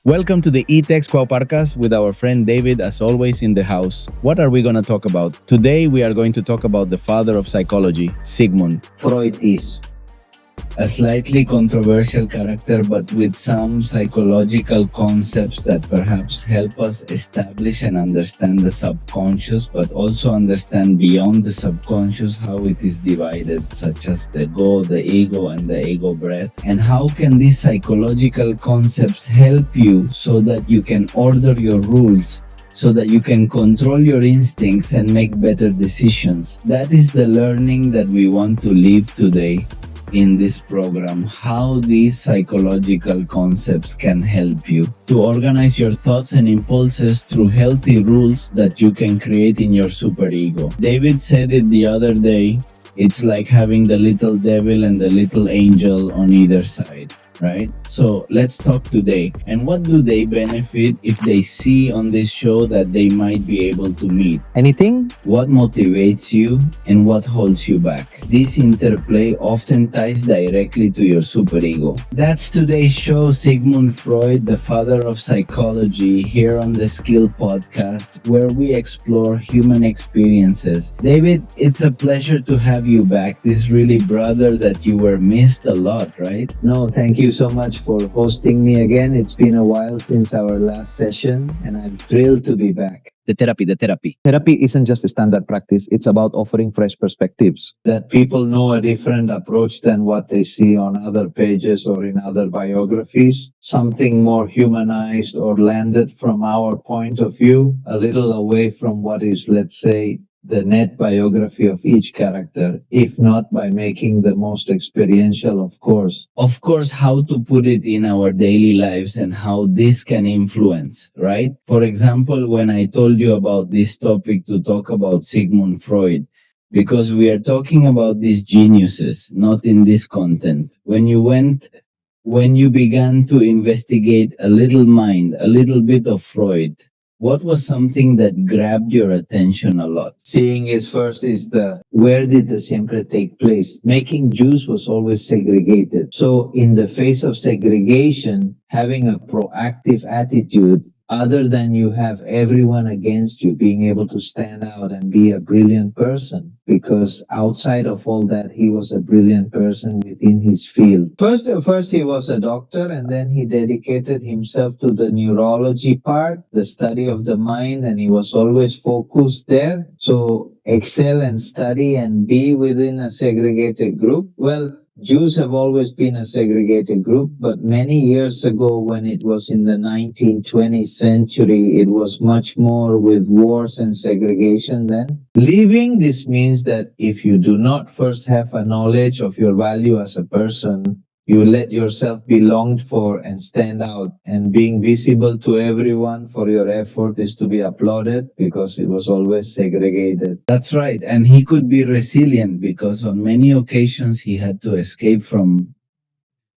Welcome to the eText Quo podcast with our friend David, as always, in the house. What are we going to talk about? Today, we are going to talk about the father of psychology, Sigmund. Freud is a slightly controversial character, but with some psychological concepts that perhaps help us establish and understand the subconscious, but also understand beyond the subconscious how it is divided, such as the ego, and the ego breath. And how can these psychological concepts help you so that you can order your rules, so that you can control your instincts and make better decisions? That is the learning that we want to live today in this program, how these psychological concepts can help you to organize your thoughts and impulses through healthy rules that you can create in your superego. David said it the other day, it's like having the little devil and the little angel on either side. Right? So let's talk today. And what do they benefit if they see on this show that they might be able to meet? Anything? What motivates you and what holds you back? This interplay often ties directly to your superego. That's today's show. Sigmund Freud, the father of psychology, here on the Skill Podcast, where we explore human experiences. David, it's a pleasure to have you back. This really brother that you were missed a lot, right? No, thank you so much for hosting me again. It's been a while since our last session, and I'm thrilled to be back. The therapy. Therapy isn't just a standard practice, it's about offering fresh perspectives. That people know a different approach than what they see on other pages or in other biographies. Something more humanized or landed from our point of view, a little away from what is, let's say, the net biography of each character, if not by making the most experiential, of course. Of course, how to put it in our daily lives and how this can influence, right? For example, when I told you about this topic to talk about Sigmund Freud, because we are talking about these geniuses, not in this content. When you began to investigate a little mind, a little bit of Freud, what was something that grabbed your attention a lot? Seeing is first is where did the siempre take place? Making Jews was always segregated. So in the face of segregation, having a proactive attitude other than you have everyone against you, being able to stand out and be a brilliant person, because outside of all that, he was a brilliant person within his field. First he was a doctor, and then he dedicated himself to the neurology part, the study of the mind, and he was always focused there. So excel and study and be within a segregated group. Well, Jews have always been a segregated group, but many years ago, when it was in the 19th, 20th century, it was much more with wars and segregation then. Leaving this means that if you do not first have a knowledge of your value as a person, you let yourself be longed for and stand out, and being visible to everyone for your effort is to be applauded because it was always segregated. That's right. And he could be resilient because on many occasions he had to escape from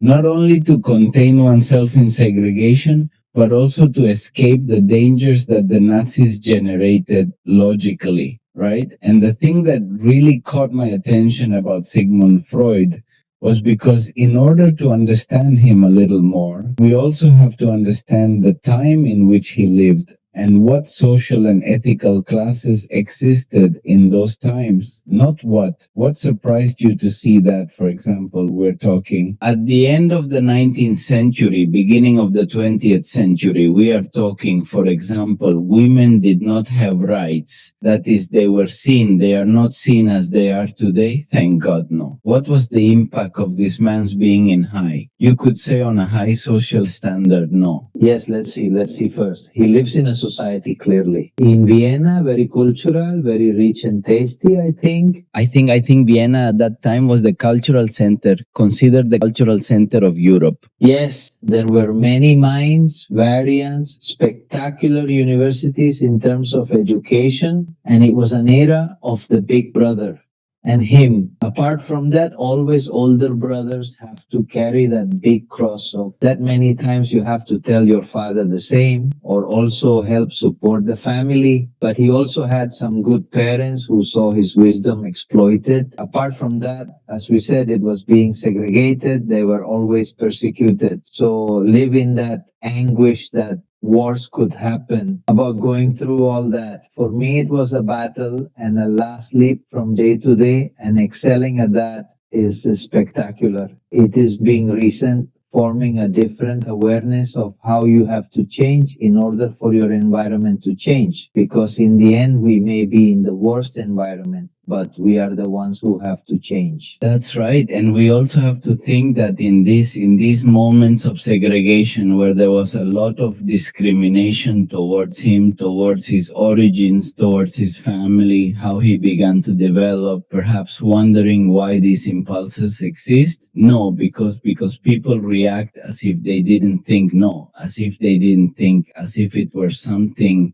not only to contain oneself in segregation, but also to escape the dangers that the Nazis generated logically, right? And the thing that really caught my attention about Sigmund Freud was because in order to understand him a little more, we also have to understand the time in which he lived and what social and ethical classes existed in those times. Not what. What surprised you to see that, for example, we're talking at the end of the 19th century, beginning of the 20th century, we are talking, for example, women did not have rights. That is, they were seen. They are not seen as they are today. Thank God, no. What was the impact of this man's being in high? You could say on a high social standard, no. Yes, let's see first. He lives in a society, clearly. In Vienna, very cultural, very rich and tasty, I think. I think Vienna at that time was the cultural center, considered the cultural center of Europe. Yes, there were many minds, variants, spectacular universities in terms of education, and it was an era of the big brother. and him. Apart from that, always older brothers have to carry that big cross of that many times you have to tell your father the same or also help support the family. But he also had some good parents who saw his wisdom exploited. Apart from that, as we said, it was being segregated. They were always persecuted. So live in that anguish that wars could happen, about going through all that. For me, it was a battle and a last leap from day to day, and excelling at that is spectacular. It is being recent, forming a different awareness of how you have to change in order for your environment to change. Because in the end, we may be in the worst environment, but we are the ones who have to change. That's right. And we also have to think that in these moments of segregation where there was a lot of discrimination towards him, towards his origins, towards his family, how he began to develop, perhaps wondering why these impulses exist. No, because people react as if they didn't think, no, as if they didn't think, as if it were something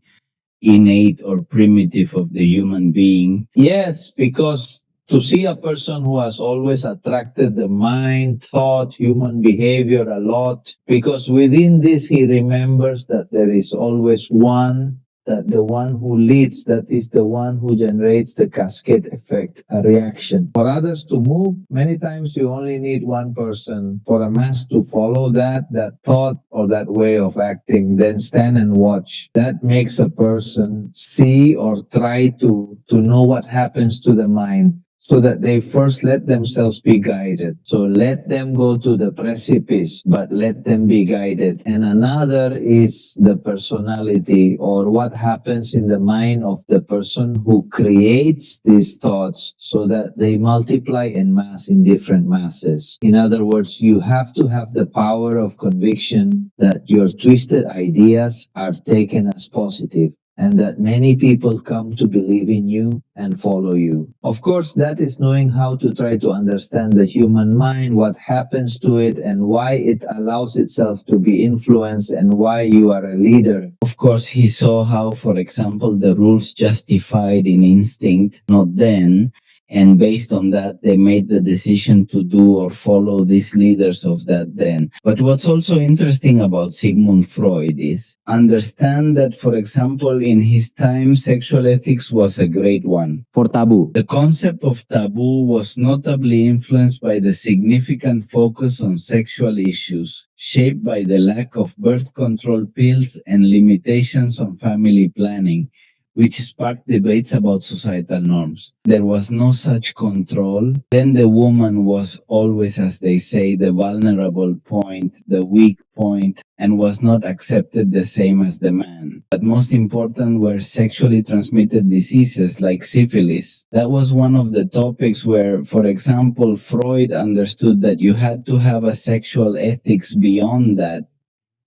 innate or primitive of the human being. Yes, because to see a person who has always attracted the mind, thought, human behavior a lot, because within this he remembers that there is always one, that the one who leads, that is the one who generates the cascade effect, a reaction. For others to move, many times you only need one person. For a mass to follow that thought or that way of acting, then stand and watch. That makes a person see or try to know what happens to the mind, so that they first let themselves be guided. So let them go to the precipice, but let them be guided. And another is the personality, or what happens in the mind of the person who creates these thoughts so that they multiply en masse in different masses. In other words, you have to have the power of conviction that your twisted ideas are taken as positive, and that many people come to believe in you and follow you. Of course, that is knowing how to try to understand the human mind, what happens to it, and why it allows itself to be influenced, and why you are a leader. Of course, he saw how, for example, the rules justified in instinct, not then. And based on that, they made the decision to do or follow these leaders of that then. But what's also interesting about Sigmund Freud is understand that, for example, in his time, sexual ethics was a great one. For taboo. The concept of taboo was notably influenced by the significant focus on sexual issues, shaped by the lack of birth control pills and limitations on family planning, which sparked debates about societal norms. There was no such control. Then the woman was always, as they say, the vulnerable point, the weak point, and was not accepted the same as the man. But most important were sexually transmitted diseases like syphilis. That was one of the topics where, for example, Freud understood that you had to have a sexual ethics beyond that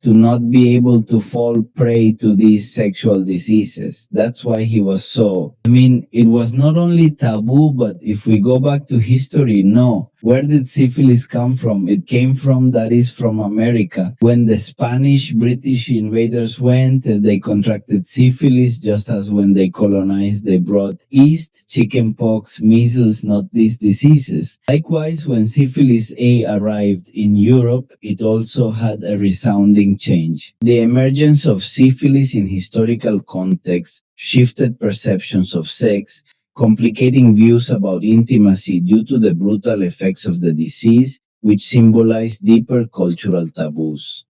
to not be able to fall prey to these sexual diseases. That's why he was so. It was not only taboo, but if we go back to history, no. Where did syphilis come from? It came from America. When the Spanish, British invaders went, they contracted syphilis, just as when they colonized, they brought east, chickenpox, measles, not these diseases. Likewise, when syphilis A arrived in Europe, it also had a resounding change. The emergence of syphilis in historical context shifted perceptions of sex, complicating views about intimacy due to the brutal effects of the disease, which symbolize deeper cultural taboos.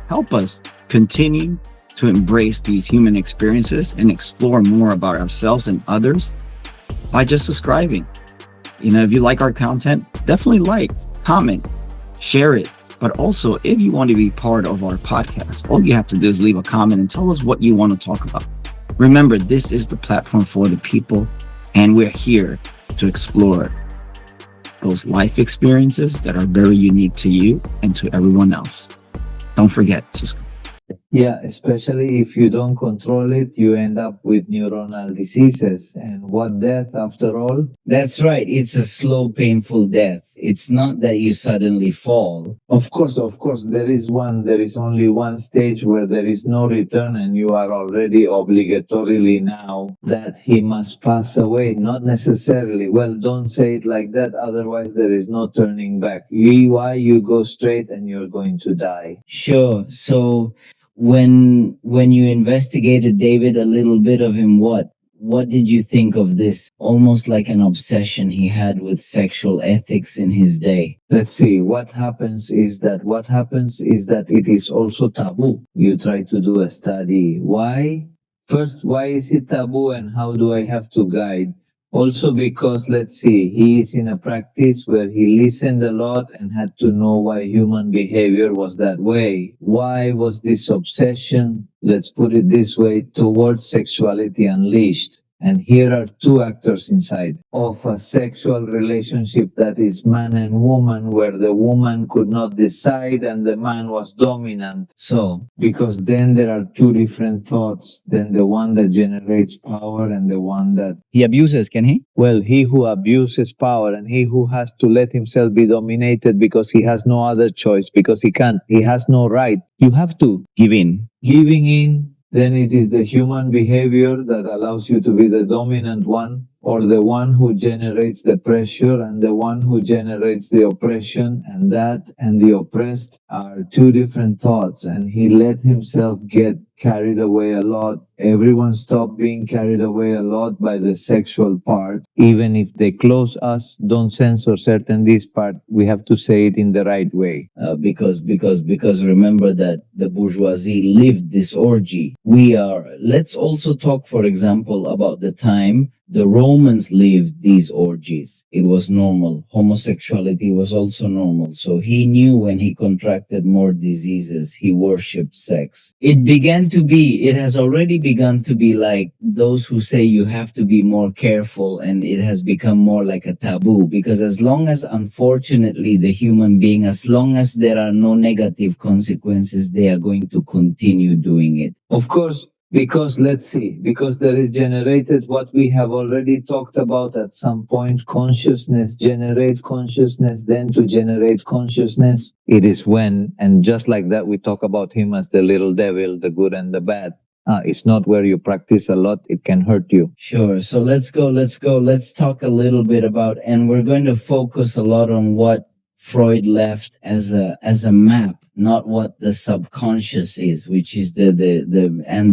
Help us continue to embrace these human experiences and explore more about ourselves and others by just subscribing. If you like our content, definitely like, comment, share it. But also, if you want to be part of our podcast, all you have to do is leave a comment and tell us what you want to talk about. Remember, this is the platform for the people, and we're here to explore those life experiences that are very unique to you and to everyone else. Don't forget, subscribe. Yeah, especially if you don't control it, you end up with neuronal diseases. And what death, after all? That's right. It's a slow, painful death. It's not that you suddenly fall. Of course, there is only one stage where there is no return, and you are already obligatorily now that he must pass away. Not necessarily. Well, don't say it like that, otherwise, there is no turning back. Why you go straight and you're going to die. Sure. So when you investigated David a little bit of him, what did you think of this almost like an obsession he had with sexual ethics in his day? Let's see, what happens is that it is also taboo. You try to do a study. Why? First, why is it taboo and how do I have to guide? Also because, let's see, he is in a practice where he listened a lot and had to know why human behavior was that way. Why was this obsession, let's put it this way, towards sexuality unleashed? And here are two actors inside of a sexual relationship that is man and woman, where the woman could not decide and the man was dominant. So, Because then there are two different thoughts, then the one that generates power and the one that, He abuses, can he? well, he who abuses power and he who has to let himself be dominated because he has no other choice, because he can't, he has no right. You have to. Give in. Giving in, then it is the human behavior that allows you to be the dominant one, or the one who generates the pressure and the one who generates the oppression, and that and the oppressed are two different thoughts. And he let himself get carried away a lot. Everyone stopped being carried away a lot by the sexual part. Even if they close us, don't censor certain this part, we have to say it in the right way. because remember that the bourgeoisie lived this orgy. Let's also talk, for example, about the time the Romans lived these orgies. It was normal. Homosexuality was also normal. So he knew when he contracted more diseases, he worshipped sex. It has already begun to be like those who say you have to be more careful, and it has become more like a taboo, because as long as, unfortunately, the human being, as long as there are no negative consequences, they are going to continue doing it. Of course, because let's see, because there is generated what we have already talked about at some point, consciousness, generate consciousness, then to generate consciousness. It is when, and just like that, we talk about him as the little devil, the good and the bad. It's not where you practice a lot, it can hurt you. Sure. So let's talk a little bit about, and we're going to focus a lot on what Freud left as a map, not what the subconscious is, which is the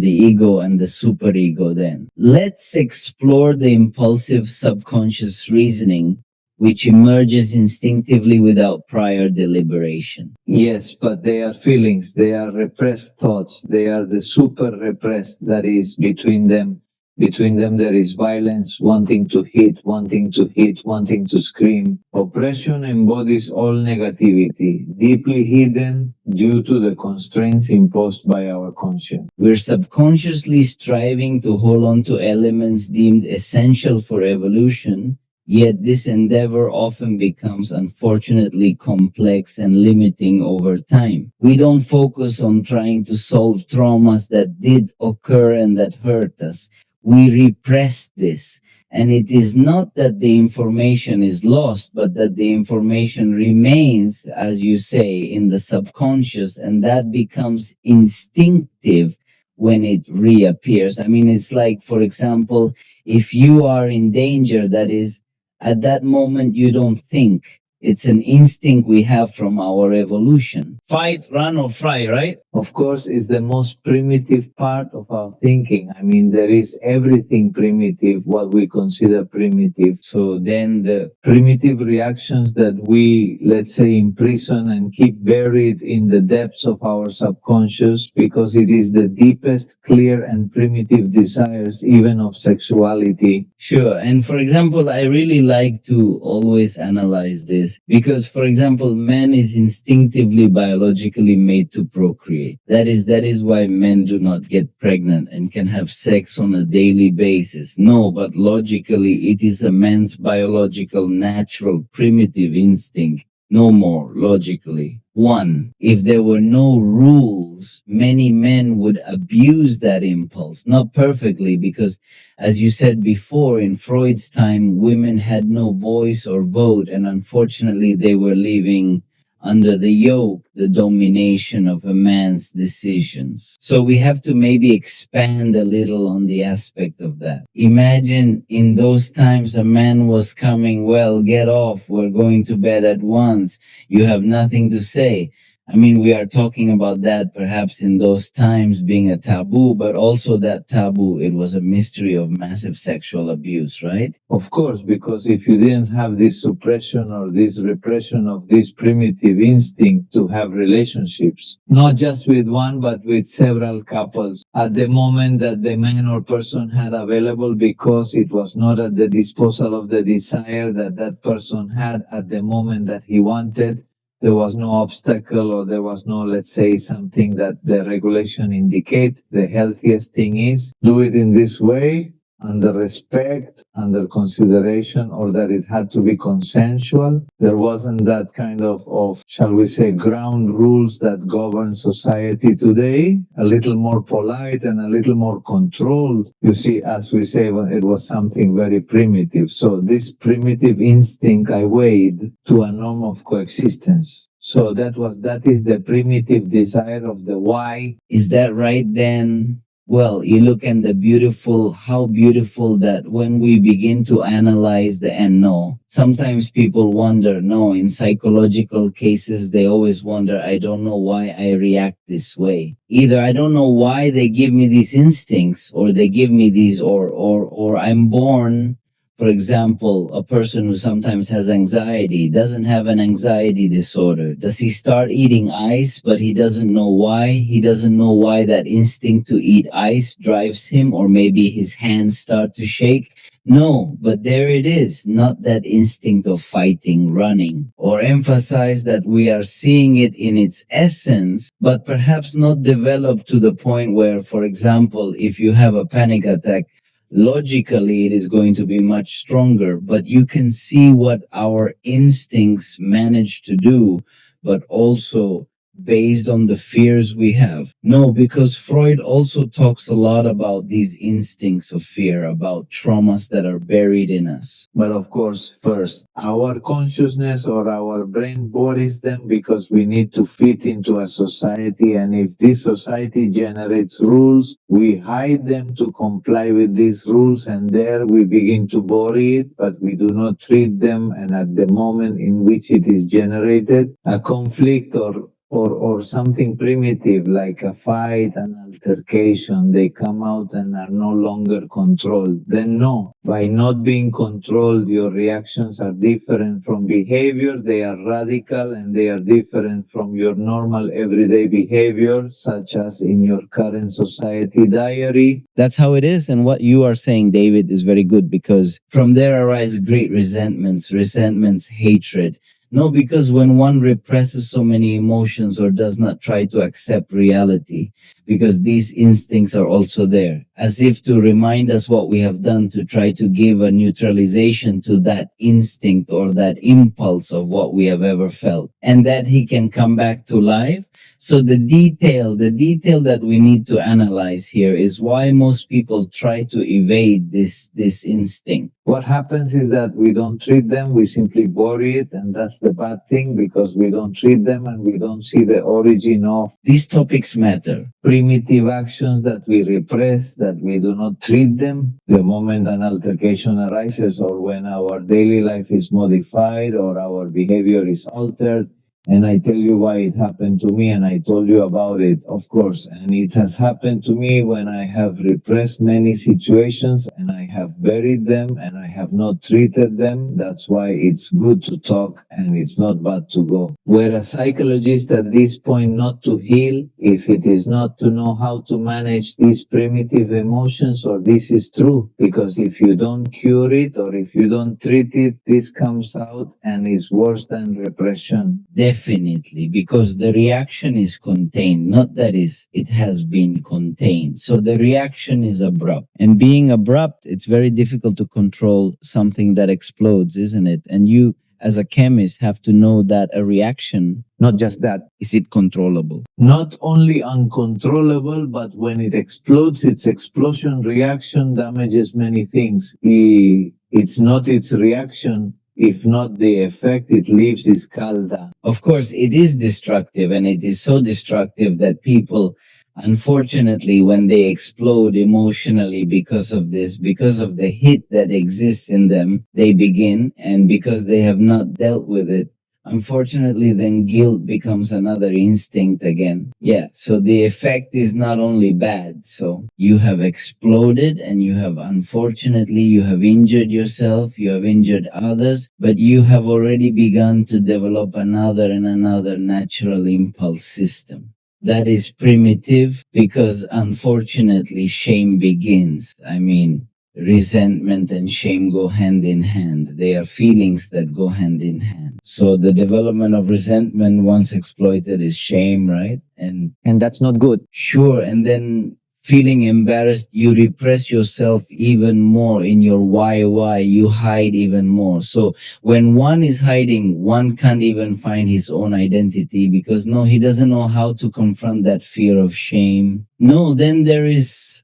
ego and the superego. Then let's explore the impulsive subconscious reasoning, which emerges instinctively without prior deliberation. Yes, but they are feelings, they are repressed thoughts, they are the super repressed that is between them. Between them there is violence, wanting to hit, wanting to scream. Oppression embodies all negativity, deeply hidden due to the constraints imposed by our conscience. We're subconsciously striving to hold on to elements deemed essential for evolution, yet this endeavor often becomes, unfortunately, complex and limiting over time. We don't focus on trying to solve traumas that did occur and that hurt us. We repress this. And it is not that the information is lost, but that the information remains, as you say, in the subconscious, and that becomes instinctive when it reappears. I mean, it's like, for example, if you are in danger, that is, at that moment, you don't think. It's an instinct we have from our evolution. Fight, run, or fly, right? Of course, is the most primitive part of our thinking. I mean, there is everything primitive, what we consider primitive. So then the Primitive reactions that we, let's say, imprison and keep buried in the depths of our subconscious, because it is the deepest, clear, and primitive desires, even of sexuality. Sure. And for example, I really like to always analyze this because, for example, man is instinctively biologically made to procreate. That is why men do not get pregnant and can have sex on a daily basis. No, but logically, it is a man's biological, natural, primitive instinct. no more, logically. One, if there were no rules, many men would abuse that impulse. Not perfectly, because, as you said before, in Freud's time, women had no voice or vote, and unfortunately, they were living under the yoke, the domination of a man's decisions. So we have to maybe expand a little on the aspect of that. Imagine in those times a man was coming, well, get off, we're going to bed at once, you have nothing to say. I mean, we are talking about that perhaps in those times being a taboo, but also that taboo, it was a mystery of massive sexual abuse, right? Of course, because if you didn't have this suppression or this repression of this primitive instinct to have relationships, not just with one, but with several couples, at the moment that the man or person had available, because it was not at the disposal of the desire that that person had at the moment that he wanted, there was no obstacle, or there was no, let's say, something that the regulation indicate. The healthiest thing is do it in this way, under respect, under consideration, or that it had to be consensual. There wasn't that kind of, shall we say, ground rules that govern society today, a little more polite and a little more controlled. You see, as we say, when it was something very primitive. So this primitive instinct I weighed to a norm of coexistence. So that is the primitive desire of the why. Is that right then? Well, you look at the beautiful, how beautiful that when we begin to analyze the and no, sometimes people wonder, no, in psychological cases, they always wonder, I don't know why I react this way. Either I don't know why they give me these instincts, or they give me these, or I'm born, for example, a person who sometimes has anxiety doesn't have an anxiety disorder. Does he start eating ice, but he doesn't know why? He doesn't know why that instinct to eat ice drives him, or maybe his hands start to shake. No, but there it is, not that instinct of fighting, running, or emphasize that we are seeing it in its essence, but perhaps not developed to the point where, for example, if you have a panic attack, logically it is going to be much stronger, but you can see what our instincts manage to do, but also based on the fears we have. No, because Freud also talks a lot about these instincts of fear, about traumas that are buried in us. But of course, first, our consciousness or our brain bodies them because we need to fit into a society. And if this society generates rules, we hide them to comply with these rules. And there we begin to bury it, but we do not treat them. And at the moment in which it is generated, a conflict or something primitive like a fight, an altercation, they come out and are no longer controlled. Then no, by not being controlled, your reactions are different from behavior. They are radical and they are different from your normal everyday behavior, such as in your current society diary. That's how it is. And what you are saying, David, is very good, because from there arise great resentments, hatred. No, because when one represses so many emotions or does not try to accept reality, because these instincts are also there, as if to remind us what we have done, to try to give a neutralization to that instinct or that impulse of what we have ever felt, and that he can come back to life. So the detail that we need to analyze here is why most people try to evade this instinct. What happens is that we don't treat them, we simply bury it, and that's the bad thing, because we don't treat them and we don't see the origin of These topics matter. primitive actions that we repress, that we do not treat them. The moment an altercation arises, or when our daily life is modified or our behavior is altered, and I tell you why it happened to me, and I told you about it, of course. And it has happened to me when I have repressed many situations and I have buried them and I have not treated them. That's why it's good to talk and it's not bad to go. Where a psychologist at this point not to heal, if it is not to know how to manage these primitive emotions, or this is true, because if you don't cure it or if you don't treat it, this comes out and is worse than repression. Definitely, because the reaction is contained, not that it has been contained. So the reaction is abrupt. And being abrupt, it's very difficult to control something that explodes, isn't it? And you, as a chemist, have to know that a reaction, Not just that, is it controllable? not only uncontrollable, but when it explodes, its explosion reaction damages many things. It's not its reaction, if not the effect it leaves is calda. Of course, it is destructive, and it is so destructive that people, unfortunately, when they explode emotionally because of this, because of the hit that exists in them, they begin, and because they have not dealt with it, unfortunately, then guilt becomes another instinct again. Yeah, so the effect is not only bad. So you have exploded, and you have, unfortunately, you have injured yourself, you have injured others, but you have already begun to develop another and another natural impulse system. That is primitive because, unfortunately, shame begins. I mean, resentment and shame go hand in hand. They are feelings that go hand in hand. So the development of resentment, once exploited, is shame, right? And that's not good. Sure, and then feeling embarrassed, you repress yourself even more in your why, you hide even more. So when one is hiding, one can't even find his own identity because no, he doesn't know how to confront that fear of shame. No, then there is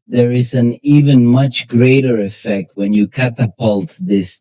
an even much greater effect when you catapult this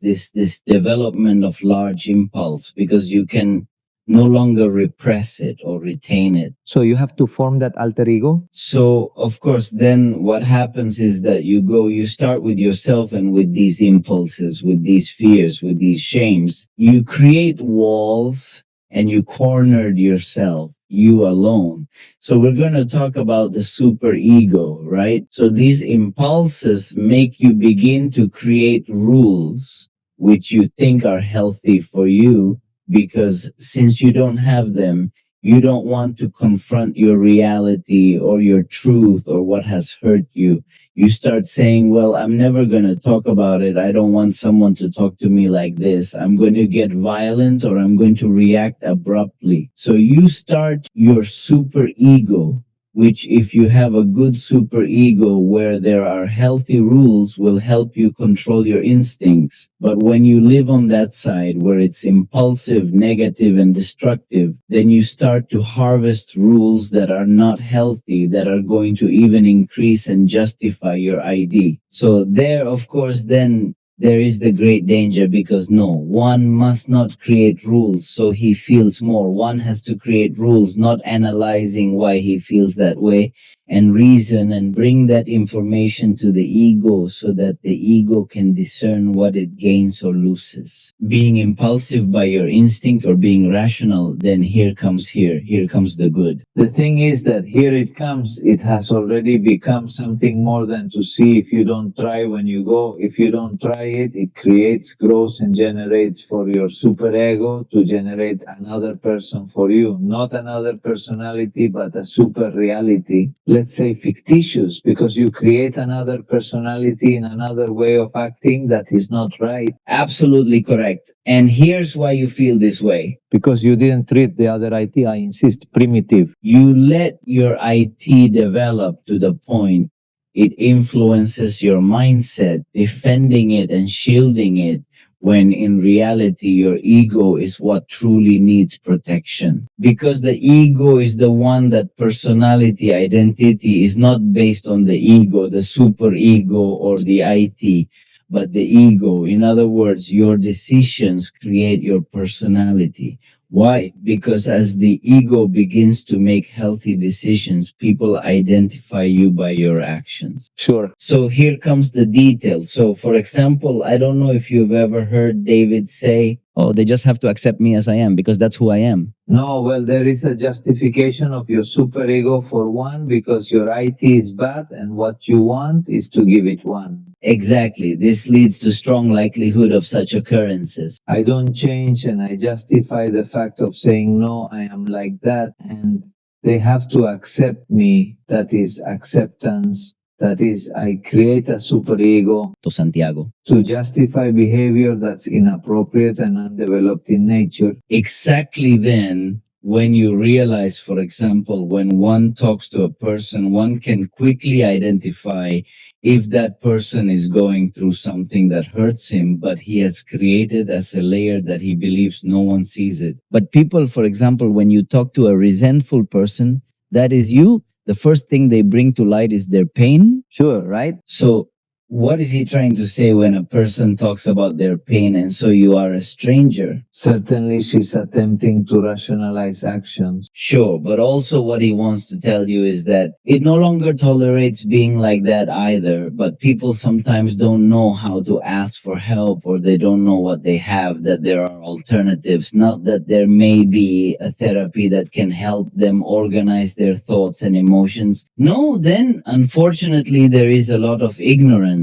development of large impulse, because you can no longer repress it or retain it. So you have to form that alter ego. So, of course, then what happens is that you start with yourself and with these impulses, with these fears, with these shames. You create walls and you cornered yourself, you alone. So, we're going to talk about the super ego, right? So, these impulses make you begin to create rules which you think are healthy for you, because since you don't have them, you don't want to confront your reality or your truth or what has hurt you. You start saying, well, I'm never going to talk about it. I don't want someone to talk to me like this. I'm going to get violent or I'm going to react abruptly. So you start your super ego, which, if you have a good super ego where there are healthy rules, will help you control your instincts. But when you live on that side where it's impulsive, negative, and destructive, then you start to harvest rules that are not healthy, that are going to even increase and justify your ID. So there, of course, then there is the great danger, because no, one must not create rules so he feels more. One has to create rules, not analyzing why he feels that way, and reason and bring that information to the ego so that the ego can discern what it gains or loses. Being impulsive by your instinct or being rational, then here comes the good. The thing is that here it comes, it has already become something more than to see. If you don't try when you go, if you don't try it, it creates, grows, and generates for your superego to generate another person for you. Not another personality, but a super reality. Let's say fictitious, because you create another personality in another way of acting that is not right. Absolutely correct. And here's why you feel this way. Because you didn't treat the other IT, I insist, primitive. You let your IT develop to the point it influences your mindset, defending it and shielding it, when in reality your ego is what truly needs protection. Because the ego is the one that personality identity is not based on the ego, the super ego or the IT, but the ego. In other words, your decisions create your personality. Why? Because as the ego begins to make healthy decisions, people identify you by your actions. Sure. So here comes the detail. So, for example, I don't know if you've ever heard David say, oh, they just have to accept me as I am because that's who I am. No, well, there is a justification of your superego for one, because your IT is bad and what you want is to give it one. Exactly. This leads to strong likelihood of such occurrences. I don't change and I justify the fact of saying, no, I am like that. And they have to accept me. That is acceptance. That is, I create a superego To Santiago. to justify behavior that's inappropriate and undeveloped in nature. Exactly then, when you realize, for example, when one talks to a person, one can quickly identify if that person is going through something that hurts him, but he has created as a layer that he believes no one sees it. But people, for example, when you talk to a resentful person, that is you, the first thing they bring to light is their pain. Sure, right? So, what is he trying to say when a person talks about their pain and so you are a stranger? Certainly, she's attempting to rationalize actions. Sure, but also what he wants to tell you is that it no longer tolerates being like that either, but people sometimes don't know how to ask for help or they don't know what they have, that there are alternatives, not that there may be a therapy that can help them organize their thoughts and emotions. No, then unfortunately there is a lot of ignorance.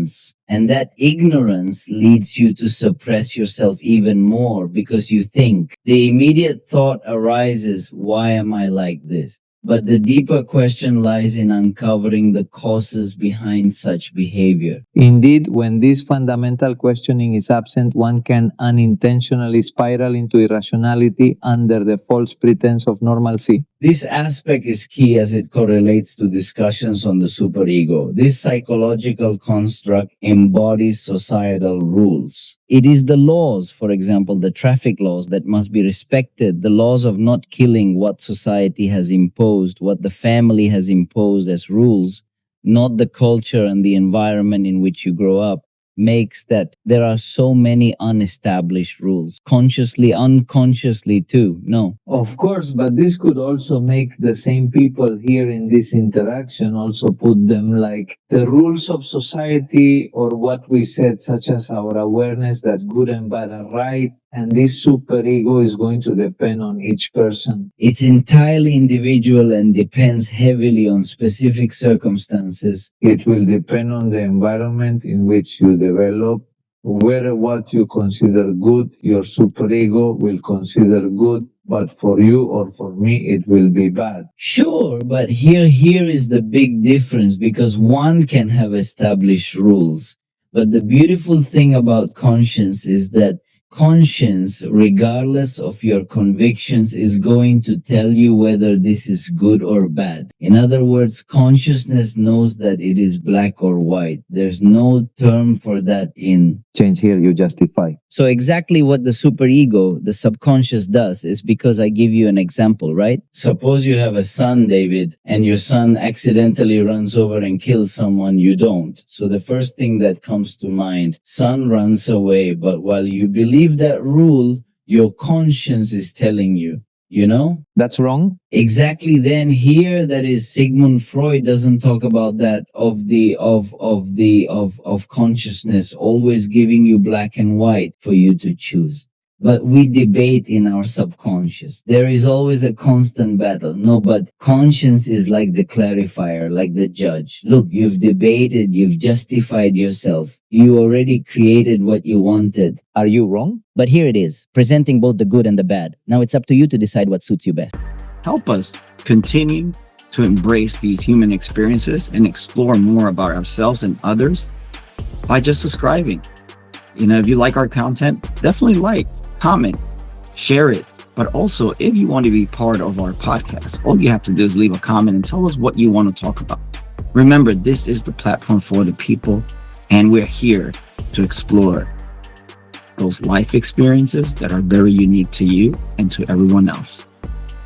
And that ignorance leads you to suppress yourself even more because you think. The immediate thought arises, why am I like this? But the deeper question lies in uncovering the causes behind such behavior. Indeed, when this fundamental questioning is absent, one can unintentionally spiral into irrationality under the false pretense of normalcy. This aspect is key as it correlates to discussions on the superego. This psychological construct embodies societal rules. It is the laws, for example, the traffic laws that must be respected, the laws of not killing, what society has imposed, what the family has imposed as rules, not the culture and the environment in which you grow up, makes that there are so many unestablished rules, consciously, unconsciously too. No. Of course, but this could also make the same people here in this interaction also put them like the rules of society or what we said, such as our awareness that good and bad are right. And this superego is going to depend on each person. It's entirely individual and depends heavily on specific circumstances. It will depend on the environment in which you develop. Whether what you consider good, your superego will consider good, but for you or for me, it will be bad. Sure, but here is the big difference because one can have established rules. But the beautiful thing about conscience is that conscience, regardless of your convictions, is going to tell you whether this is good or bad. In other words, consciousness knows that it is black or white. There's no term for that in Change here, you justify. So exactly what the superego, the subconscious does is because I give you an example, right? Suppose you have a son, David, and your son accidentally runs over and kills someone you don't. So the first thing that comes to mind, son runs away, but while you believe that rule, your conscience is telling you, you know? That's wrong. Exactly. Then here, that is Sigmund Freud doesn't talk about that of consciousness always giving you black and white for you to choose. But we debate in our subconscious. There is always a constant battle. No, but conscience is like the clarifier, like the judge. Look, you've debated, you've justified yourself. You already created what you wanted. Are you wrong? But here it is, presenting both the good and the bad. Now it's up to you to decide what suits you best. Help us continue to embrace these human experiences and explore more about ourselves and others by just subscribing. If you like our content, definitely like, comment, share it. But also, if you want to be part of our podcast, all you have to do is leave a comment and tell us what you want to talk about. Remember, this is the platform for the people, and we're here to explore those life experiences that are very unique to you and to everyone else.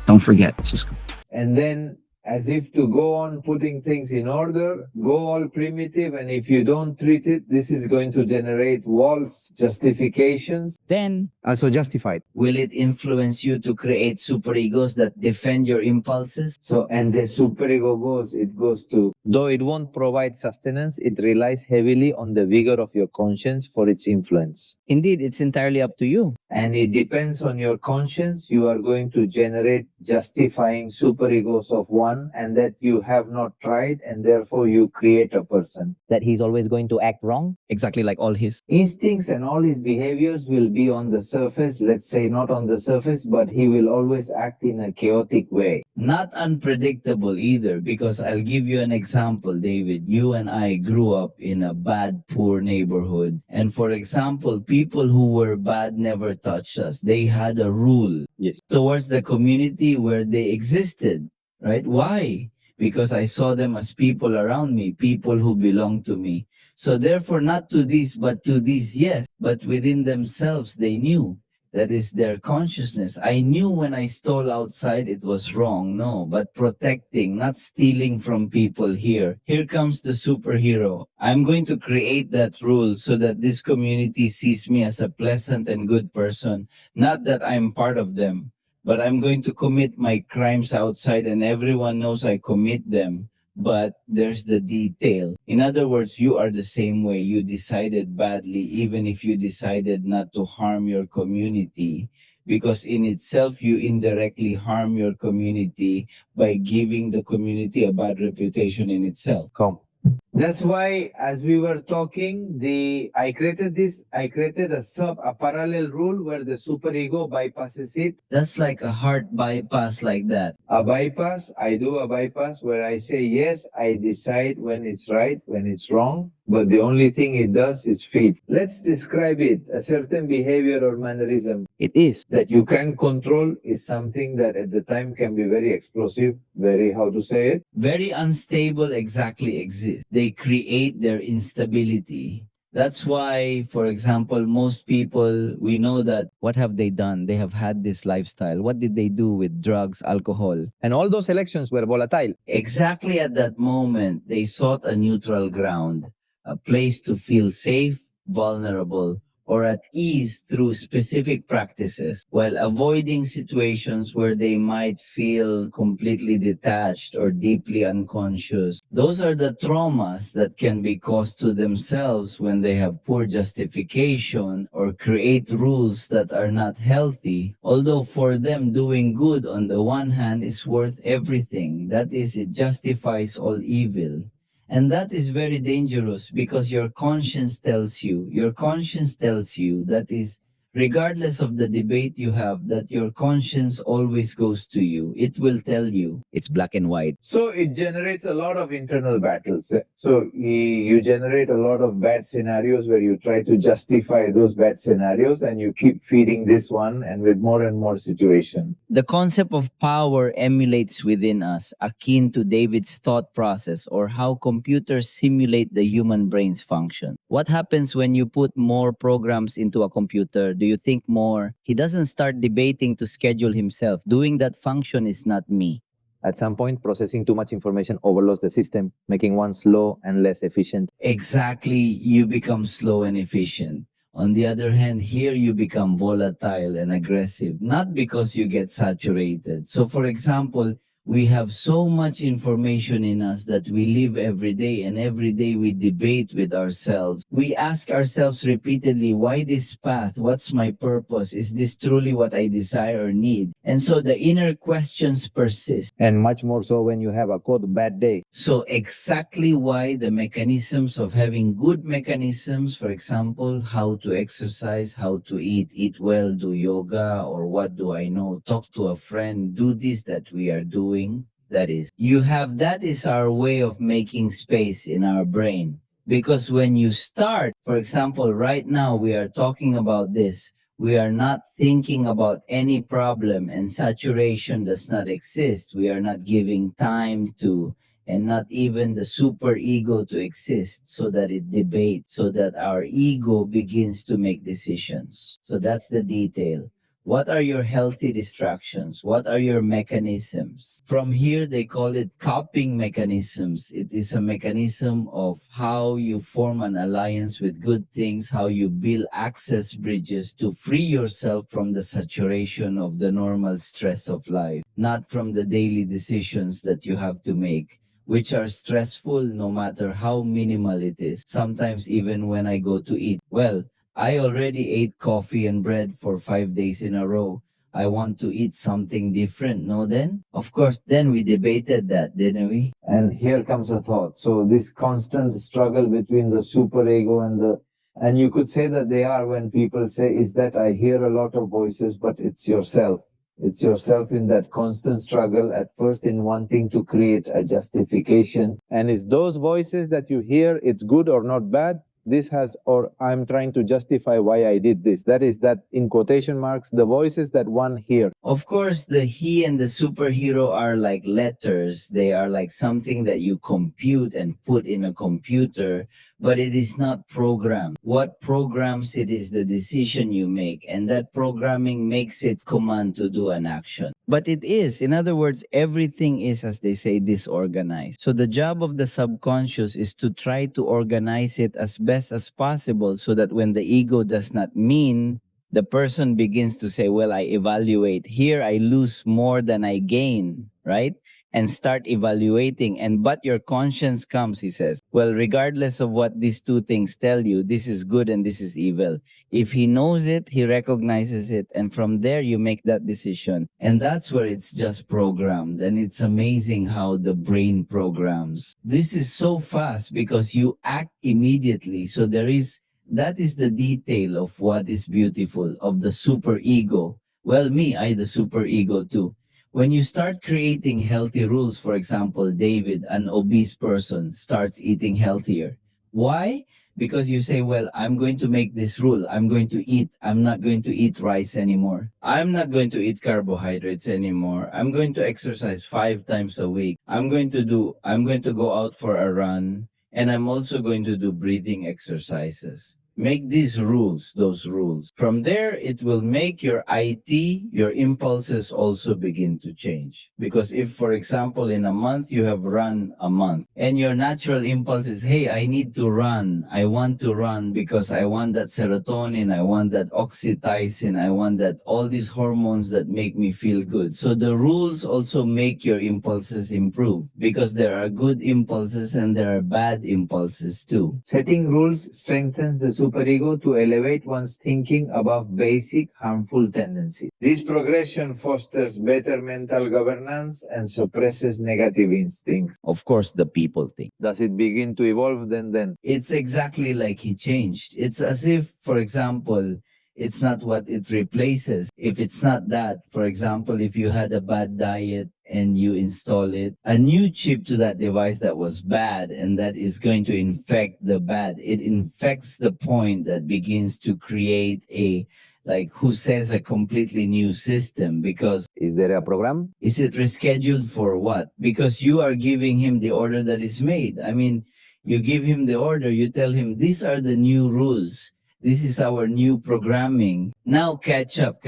Don't forget, subscribe. And then, as if to go on putting things in order, go all primitive, and if you don't treat it, this is going to generate false justifications. Then, Also justified. Will it influence you to create superegos that defend your impulses? So, and the superego goes to, though it won't provide sustenance, it relies heavily on the vigor of your conscience for its influence. indeed, it's entirely up to you. And it depends on your conscience. You are going to generate justifying superegos of one, and that you have not tried, and therefore you create a person. That he's always going to act wrong, exactly like all his. Instincts and all his behaviors will be on the surface, let's say not on the surface, but he will always act in a chaotic way. Not unpredictable either, because I'll give you an example. example, David, you and I grew up in a bad, poor neighborhood. And for example, people who were bad never touched us. They had a rule, Yes. towards the community where they existed, right? Why? Because I saw them as people around me, people who belong to me. So therefore, not to these, but to these, yes, but within themselves, they knew. That is their consciousness. I knew when I stole outside it was wrong, no, but protecting, not stealing from people here. Here comes the superhero. I'm going to create that rule so that this community sees me as a pleasant and good person. Not that I'm part of them, but I'm going to commit my crimes outside and everyone knows I commit them. But there's the detail. In other words, you are the same way. You decided badly, even if you decided not to harm your community, because in itself, you indirectly harm your community by giving the community a bad reputation in itself. Come. That's why, as we were talking, I created a parallel rule where the superego bypasses it. That's like a heart bypass, like that. A bypass, I do a bypass where I say, yes, I decide when it's right, when it's wrong, but the only thing it does is feed. Let's describe it. A certain behavior or mannerism It is. that you can control is something that at the time can be very explosive, very, how to say it? Very unstable exactly exist. They create their instability. That's why, for example, most people, we know that what have they done? They have had this lifestyle. What did they do with drugs, alcohol? And all those elections were volatile. Exactly at that moment, they sought a neutral ground, a place to feel safe, vulnerable, or at ease through specific practices, while avoiding situations where they might feel completely detached or deeply unconscious. Those are the traumas that can be caused to themselves when they have poor justification or create rules that are not healthy, although for them doing good on the one hand is worth everything. That is, it justifies all evil. And that is very dangerous because your conscience tells you, that is, regardless of the debate you have, that your conscience always goes to you. It will tell you. It's black and white. So it generates a lot of internal battles. So you generate a lot of bad scenarios where you try to justify those bad scenarios and you keep feeding this one and with more and more situation. The concept of power emulates within us, akin to David's thought process or how computers simulate the human brain's function. What happens when you put more programs into a computer? Do you think more? He doesn't start debating to schedule himself. Doing that function is not me. At some point, processing too much information overloads the system, making one slow and less efficient. Exactly, you become slow and efficient. On the other hand, here you become volatile and aggressive, not because you get saturated. So for example, we have so much information in us that we live every day, and every day we debate with ourselves. We ask ourselves repeatedly, why this path? What's my purpose? Is this truly what I desire or need? And so the inner questions persist. And much more so when you have a quote bad day. So exactly why the mechanisms of having good mechanisms, for example, how to exercise, how to eat well, do yoga, or what do I know, talk to a friend, do this that we are doing. That is our way of making space in our brain. Because when you start, for example, right now we are talking about this, we are not thinking about any problem and saturation does not exist. We are not giving time to, and not even the super ego to exist so that it debates, so that our ego begins to make decisions. So that's the detail. What are your healthy distractions? What are your mechanisms? From here, they call it coping mechanisms. It is a mechanism of how you form an alliance with good things, how you build access bridges to free yourself from the saturation of the normal stress of life, not from the daily decisions that you have to make, which are stressful no matter how minimal it is. Sometimes even when I go to eat, well, I already ate coffee and bread for 5 days in a row. I want to eat something different, no then? Of course, then we debated that, didn't we? And here comes a thought. So this constant struggle between the superego and you could say that they are when people say, is that I hear a lot of voices, but it's yourself. It's yourself in that constant struggle, at first in wanting to create a justification. And it's those voices that you hear, it's good or not bad, this has, or I'm trying to justify why I did this. That is that, in quotation marks, the voices that one hears. Of course, the he and the superhero are like letters. They are like something that you compute and put in a computer, but it is not programmed. What programs it is the decision you make, and that programming makes it command to do an action. But it is, in other words, everything is, as they say, disorganized. So the job of the subconscious is to try to organize it as best as possible so that when the ego does not mean, the person begins to say, well, I evaluate. Here I lose more than I gain, right? And start evaluating. And but your conscience comes, he says, well, regardless of what these two things tell you, this is good and this is evil. If he knows it, he recognizes it. And from there, you make that decision. And that's where it's just programmed. And it's amazing how the brain programs. This is so fast because you act immediately. So that is the detail of what is beautiful of the superego. Well, I the superego too. When you start creating healthy rules, for example, David, an obese person, starts eating healthier. Why? Because you say, well, I'm going to make this rule. I'm not going to eat rice anymore. I'm not going to eat carbohydrates anymore. I'm going to exercise 5 times a week. I'm going to go out for a run. And I'm also going to do breathing exercises. Make these rules, those rules. From there, it will make your your impulses also begin to change. Because if, for example, in a month, you have run a month, and your natural impulse is, hey, I need to run. I want to run because I want that serotonin, I want that oxytocin, I want that all these hormones that make me feel good. So the rules also make your impulses improve because there are good impulses and there are bad impulses too. Setting rules strengthens the superego to elevate one's thinking above basic harmful tendencies. This progression fosters better mental governance and suppresses negative instincts. Of course, the people thing. Does it begin to evolve then? It's exactly like he changed. It's as if, for example, it's not what it replaces. If it's not that, for example, if you had a bad diet and you install a new chip to that device that was bad and that is going to infect the bad, it infects the point that begins to create who says a completely new system because Is there a program? is it rescheduled for what? Because you are giving him the order that is made. I mean, you give him the order, you tell him, these are the new rules. This is our new programming. Now catch up.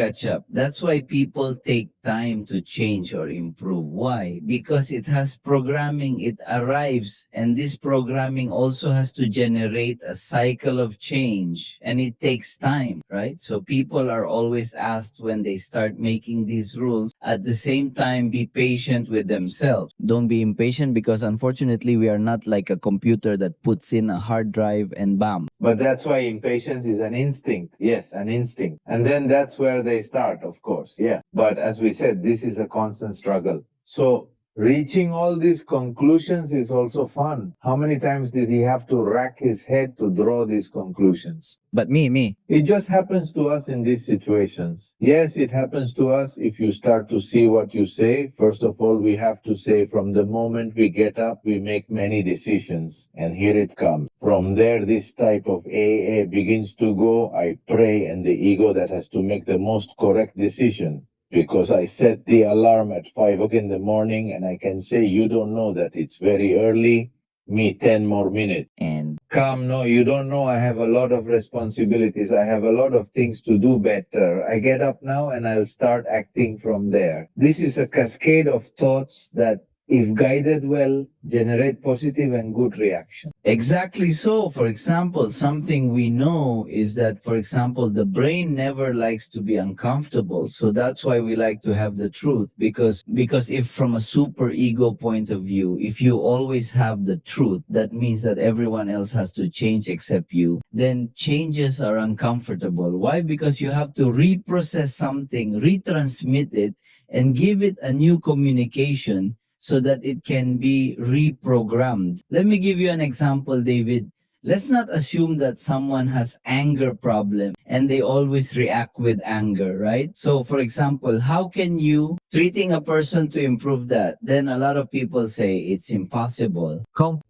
That's why people take time to change or improve. Why? Because it has programming, it arrives, and this programming also has to generate a cycle of change, and it takes time, right? So people are always asked when they start making these rules, at the same time, be patient with themselves. Don't be impatient because unfortunately we are not like a computer that puts in a hard drive and bam. But that's why impatience is an instinct. Yes, an instinct. And then that's where they start, of course. Yeah. But as we said, this is a constant struggle. So reaching all these conclusions is also fun. How many times did he have to rack his head to draw these conclusions? But me. It just happens to us in these situations. Yes, it happens to us if you start to see what you say. First of all, we have to say from the moment we get up, we make many decisions. And here it comes. From there, this type of AA begins to go. I pray, and the ego that has to make the most correct decision. Because I set the alarm at 5 o'clock in the morning and I can say, you don't know that it's very early. Me 10 more minutes. And Come, no, you don't know. I have a lot of responsibilities. I have a lot of things to do better. I get up now and I'll start acting from there. This is a cascade of thoughts that, if guided well, generate positive and good reaction. exactly so. For example, something we know is that, for example, the brain never likes to be uncomfortable. So that's why we like to have the truth. Because if from a super ego point of view, if you always have the truth, that means that everyone else has to change except you. Then changes are uncomfortable. Why? Because you have to reprocess something, retransmit it, and give it a new communication so that it can be reprogrammed. Let me give you an example, David. Let's not assume that someone has anger problem and they always react with anger, right? So, for example, how can you treating a person to improve that? Then a lot of people say it's impossible.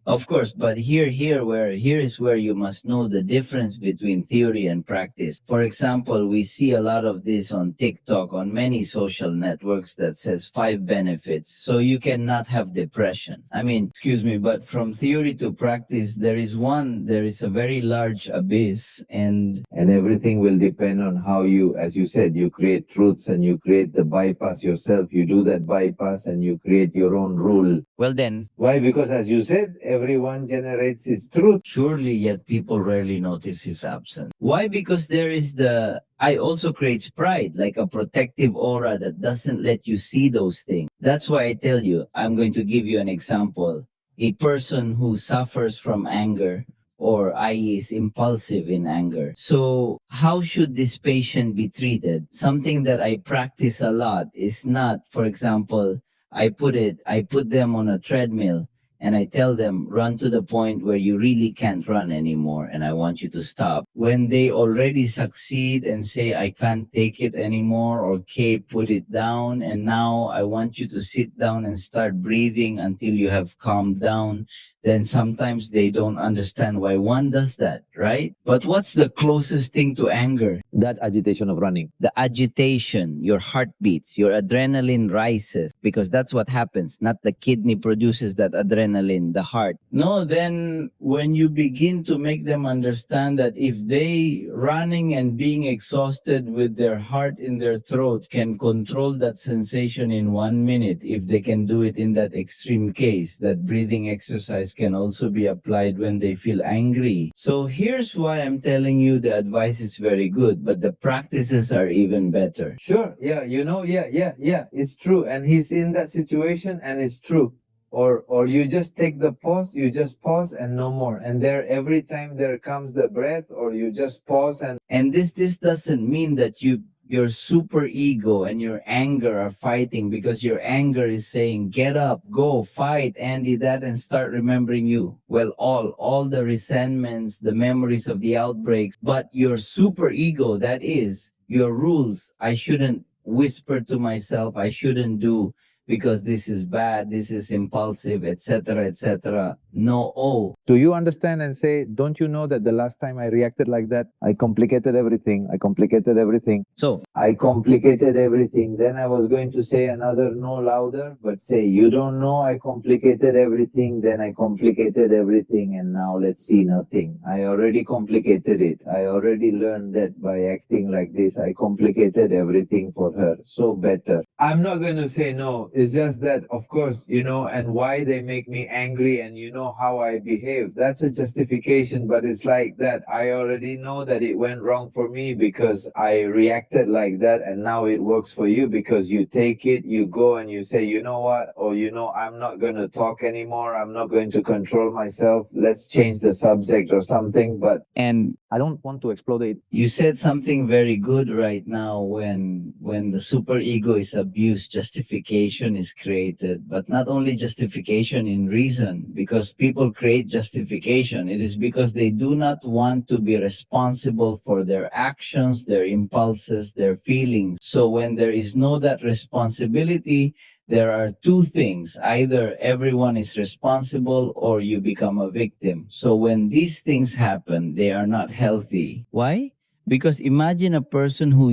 Of course, but here is where you must know the difference between theory and practice. For example, we see a lot of this on TikTok, on many social networks that says 5 benefits. So you cannot have depression. I mean, excuse me, but from theory to practice, there is a very large abyss, and everything will depend on how you, as you said, you create truths and you create the bypass yourself. You do that bypass and you create your own rule. well then, Why? Because as you said, everyone generates its truth. surely, yet people rarely notice his absence. Why? Because there is the I also creates pride, like a protective aura that doesn't let you see those things. That's why I tell you, I'm going to give you an example. A person who suffers from anger, or i.e. is impulsive in anger. So how should this patient be treated? Something that I practice a lot is not, for example, I put them on a treadmill and I tell them, run to the point where you really can't run anymore and I want you to stop. When they already succeed and say, I can't take it anymore, or okay, put it down, and now I want you to sit down and start breathing until you have calmed down, then sometimes they don't understand why one does that, right? But what's the closest thing to anger? That agitation of running. The agitation, your heart beats, your adrenaline rises, because that's what happens. Not the kidney produces that adrenaline, the heart. No, then when you begin to make them understand that if they running and being exhausted with their heart in their throat can control that sensation in 1 minute, if they can do it in that extreme case, that breathing exercise can also be applied when they feel angry. So here's why I'm telling you the advice is very good, but the practices are even better. Sure, yeah, it's true. And he's in that situation and it's true. Or you just take the pause, you just pause and no more. And there, every time there comes the breath, or you just pause and And this doesn't mean that your super ego and your anger are fighting, because your anger is saying, get up, go, fight, Andy, that, and start remembering you. Well, all the resentments, the memories of the outbreaks, but your super ego, that is your rules. I shouldn't whisper to myself, I shouldn't do because this is bad, this is impulsive, etc., etc. No, oh. Do you understand and say, don't you know that the last time I reacted like that, I complicated everything. So, I complicated everything. Then I was going to say another no louder, but say, you don't know I complicated everything, then I complicated everything, and now let's see nothing. I already complicated it. I already learned that by acting like this, I complicated everything for her. So better. I'm not going to say no. It's just that, of course, and why they make me angry, and how I behave. That's a justification, but it's like that. I already know that it went wrong for me because I reacted like that, and now it works for you because you take it, you go and you say, you know what, or I'm not going to talk anymore. I'm not going to control myself. Let's change the subject or something. But and I don't want to explode it. you said something very good right now. When the super ego is abused, justification is created, but not only justification in reason, because people create justification. It is because they do not want to be responsible for their actions, their impulses, their feelings. So when there is no that responsibility, there are two things. Either everyone is responsible or you become a victim. So when these things happen, they are not healthy. Why? Because imagine a person who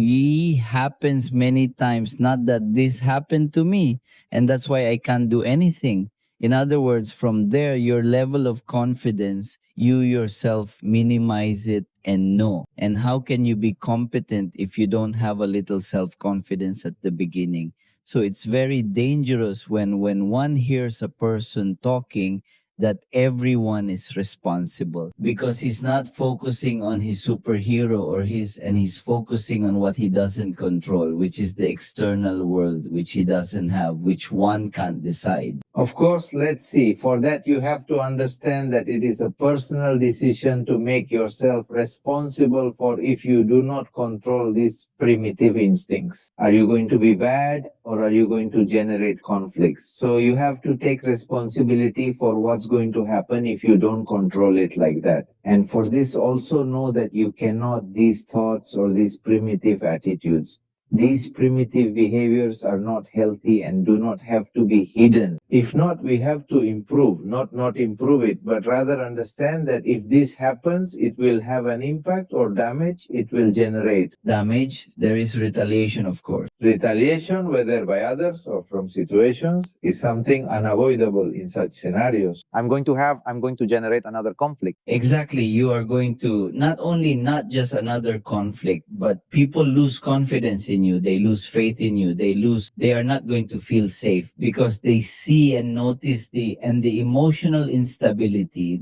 happens many times, not that this happened to me, and that's why I can't do anything. In other words, from there, your level of confidence, you yourself minimize it and know. And how can you be competent if you don't have a little self-confidence at the beginning? So it's very dangerous when one hears a person talking that everyone is responsible, because he's not focusing on his superhero and he's focusing on what he doesn't control, which is the external world, which he doesn't have, which one can't decide. Of course, let's see. For that, you have to understand that it is a personal decision to make yourself responsible for if you do not control these primitive instincts. Are you going to be bad or are you going to generate conflicts? So you have to take responsibility for what's going to happen if you don't control it like that. And for this, also know that you cannot, these thoughts or these primitive attitudes, these primitive behaviors are not healthy and do not have to be hidden. If not, we have to improve, not improve it, but rather understand that if this happens, it will have an impact or damage it will generate. Damage, there is retaliation, of course. Retaliation, whether by others or from situations, is something unavoidable in such scenarios. I'm going to generate another conflict. Exactly. You are going to not just another conflict, but people lose confidence in you. They lose faith in you. They are not going to feel safe because they see and notice the emotional instability,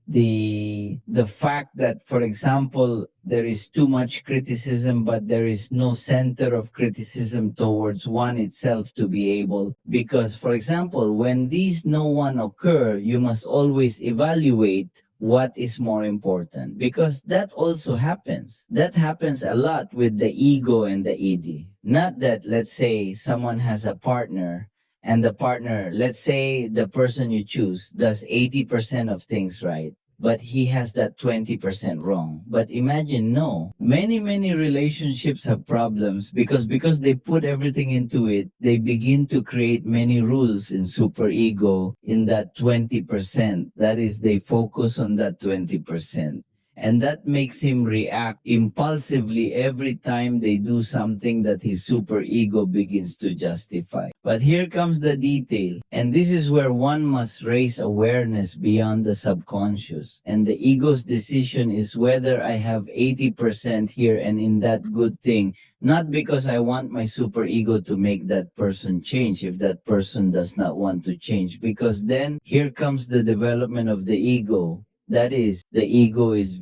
the fact that, for example, there is too much criticism, but there is no center of criticism towards one itself to be able. Because, for example, when these no one occur, you must always evaluate what is more important, because that also happens. That happens a lot with the ego and the id. Not that, let's say, someone has a partner and the partner, let's say the person you choose does 80% of things right, but he has that 20% wrong. But imagine, no, many relationships have problems because they put everything into it. They begin to create many rules in superego in that 20%. That is, they focus on that 20%. And that makes him react impulsively every time they do something that his superego begins to justify. But here comes the detail. And this is where one must raise awareness beyond the subconscious. And the ego's decision is whether I have 80% here and in that good thing. Not because I want my superego to make that person change if that person does not want to change. Because then here comes the development of the ego. That is, the ego is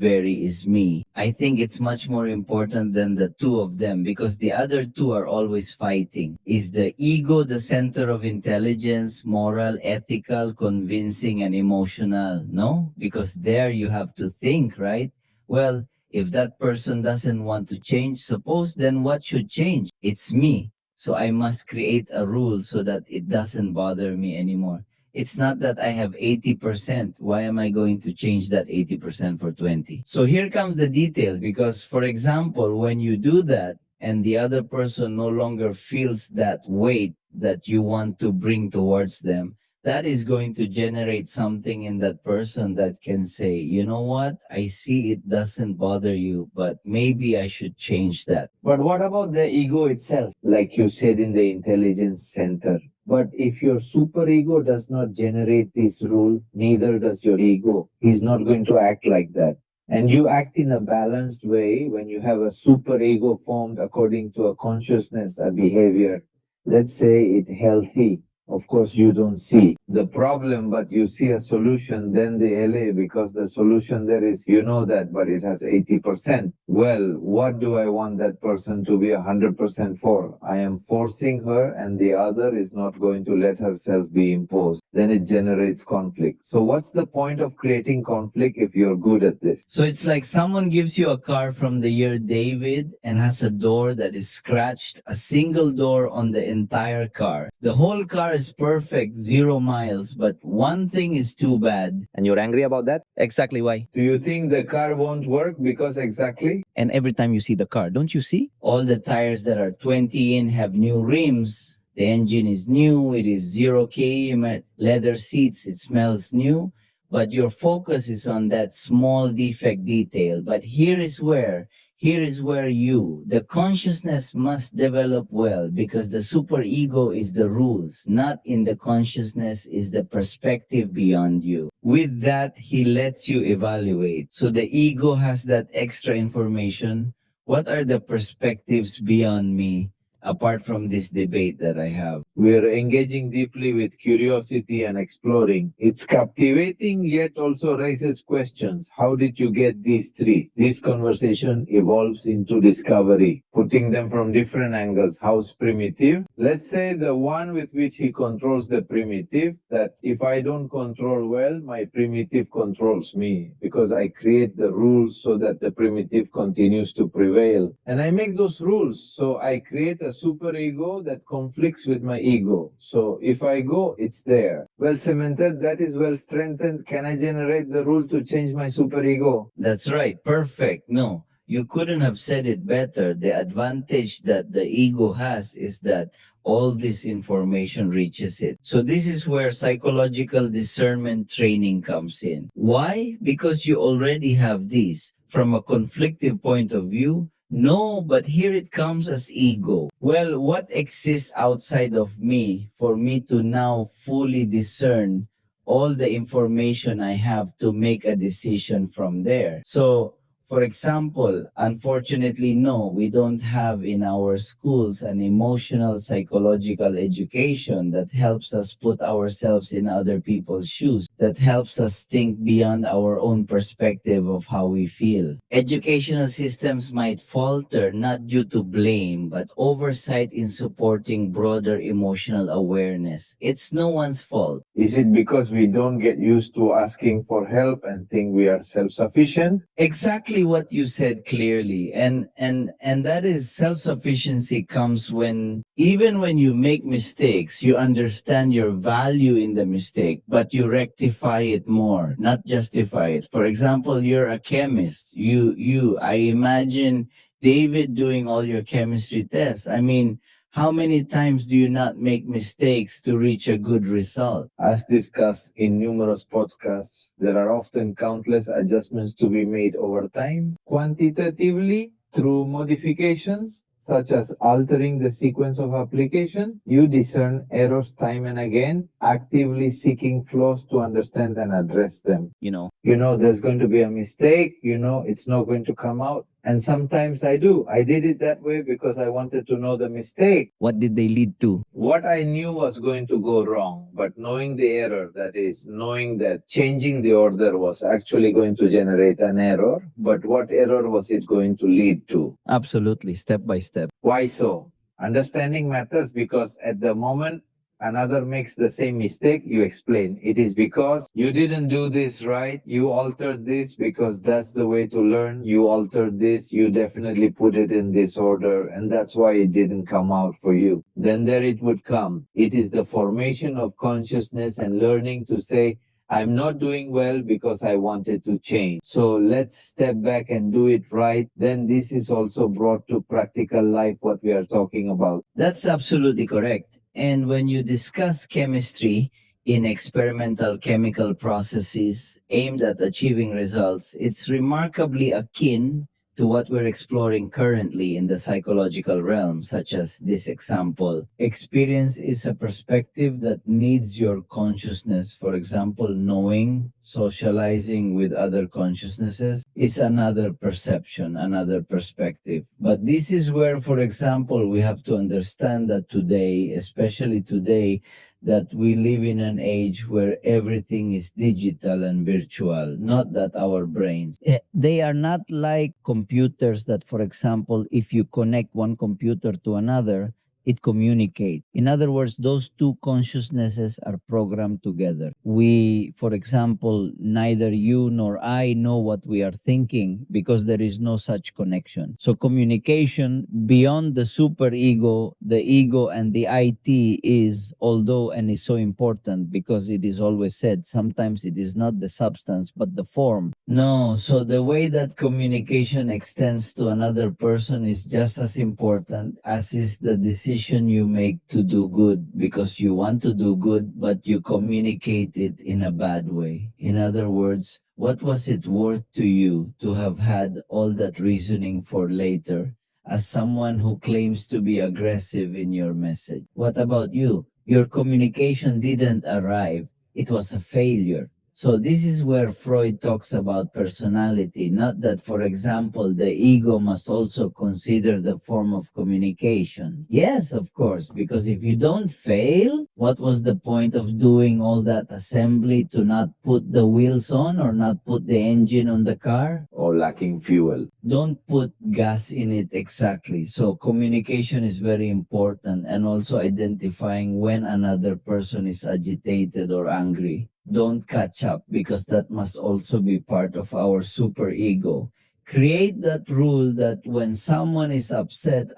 me. I think it's much more important than the two of them because the other two are always fighting. Is the ego the center of intelligence, moral, ethical, convincing, and emotional? No, because there you have to think, right? Well, if that person doesn't want to change, suppose then what should change? It's me. So I must create a rule so that it doesn't bother me anymore. It's not that I have 80%. Why am I going to change that 80% for 20? So here comes the detail because, for example, when you do that and the other person no longer feels that weight that you want to bring towards them, that is going to generate something in that person that can say, you know what? I see it doesn't bother you, but maybe I should change that. But what about the ego itself? Like you said in the intelligence center. But if your superego does not generate this rule, neither does your ego. He's not going to act like that. And you act in a balanced way when you have a superego formed according to a consciousness, a behavior. Let's say it healthy. Of course, you don't see the problem, but you see a solution, then the LA, because the solution there is, you know that, but it has 80%. Well, what do I want that person to be 100% for? I am forcing her, and the other is not going to let herself be imposed. Then it generates conflict. So what's the point of creating conflict if you're good at this? So it's like someone gives you a car from the year David and has a door that is scratched, a single door on the entire car. The whole car is perfect, 0 miles, but one thing is too bad. And you're angry about that? Exactly why? Do you think the car won't work because exactly? And every time you see the car, don't you see? All the tires that are 20 in have new rims. The engine is new, it is 0 km, leather seats, it smells new. But your focus is on that small defect detail. But here is where the consciousness must develop well, because the superego is the rules, not in the consciousness is the perspective beyond you. With that, he lets you evaluate. So the ego has that extra information. What are the perspectives beyond me? apart from this debate that I have. We're engaging deeply with curiosity and exploring. It's captivating yet also raises questions. How did you get these three? This conversation evolves into discovery, putting them from different angles. How's primitive? Let's say the one with which he controls the primitive, that if I don't control well, my primitive controls me because I create the rules so that the primitive continues to prevail. And I make those rules. So I create a superego that conflicts with my ego. So if I go, it's there. Well cemented, that is well strengthened. Can I generate the rule to change my superego? That's right. Perfect. No, you couldn't have said it better. The advantage that the ego has is that all this information reaches it. So this is where psychological discernment training comes in. Why? Because you already have these. From a conflictive point of view, no, but here it comes as ego. Well, what exists outside of me for me to now fully discern all the information I have to make a decision from there? So, for example, unfortunately, no, we don't have in our schools an emotional psychological education that helps us put ourselves in other people's shoes, that helps us think beyond our own perspective of how we feel. Educational systems might falter not due to blame, but oversight in supporting broader emotional awareness. It's no one's fault. Is it because we don't get used to asking for help and think we are self-sufficient? Exactly what you said clearly. And that is self-sufficiency comes when even when you make mistakes, you understand your value in the mistake, but you rectify it more, not justify it. For example, you're a chemist. I imagine David doing all your chemistry tests. I mean, how many times do you not make mistakes to reach a good result? As discussed in numerous podcasts, there are often countless adjustments to be made over time, quantitatively through modifications, such as altering the sequence of application. You discern errors time and again, actively seeking flaws to understand and address them. You know there's going to be a mistake, you know it's not going to come out. And sometimes I do. I did it that way because I wanted to know the mistake. What did they lead to? What I knew was going to go wrong, but knowing the error, that is, knowing that changing the order was actually going to generate an error, but what error was it going to lead to? Absolutely, step by step. Why so? Understanding matters because at the moment another makes the same mistake, you explain. It is because you didn't do this right, you altered this because that's the way to learn, you altered this, you definitely put it in this order, and that's why it didn't come out for you. Then there it would come. It is the formation of consciousness and learning to say, I'm not doing well because I wanted to change. So let's step back and do it right. Then this is also brought to practical life, what we are talking about. That's absolutely correct. And when you discuss chemistry in experimental chemical processes aimed at achieving results, it's remarkably akin to what we're exploring currently in the psychological realm, such as this example. Experience is a perspective that needs your consciousness. For example, knowing, socializing with other consciousnesses is another perception, another perspective. But this is where, for example, we have to understand that today, especially today, that we live in an age where everything is digital and virtual, not that our brains. They are not like computers that, for example, if you connect one computer to another, it communicates. In other words, those two consciousnesses are programmed together. We, for example, neither you nor I know what we are thinking because there is no such connection. So communication beyond the superego, the ego and the IT is, although and is so important because it is always said, sometimes it is not the substance but the form. No, so the way that communication extends to another person is just as important as is the decision you make to do good because you want to do good, but you communicate it in a bad way. In other words, what was it worth to you to have had all that reasoning for later as someone who claims to be aggressive in your message? What about you? Your communication didn't arrive. It was a failure. So this is where Freud talks about personality, not that, for example, the ego must also consider the form of communication. Yes, of course, because if you don't fail, what was the point of doing all that assembly to not put the wheels on or not put the engine on the car? Or lacking fuel. Don't put gas in it exactly. So communication is very important, and also identifying when another person is agitated or angry. Don't catch up because that must also be part of our super ego. Create that rule that when someone is upset,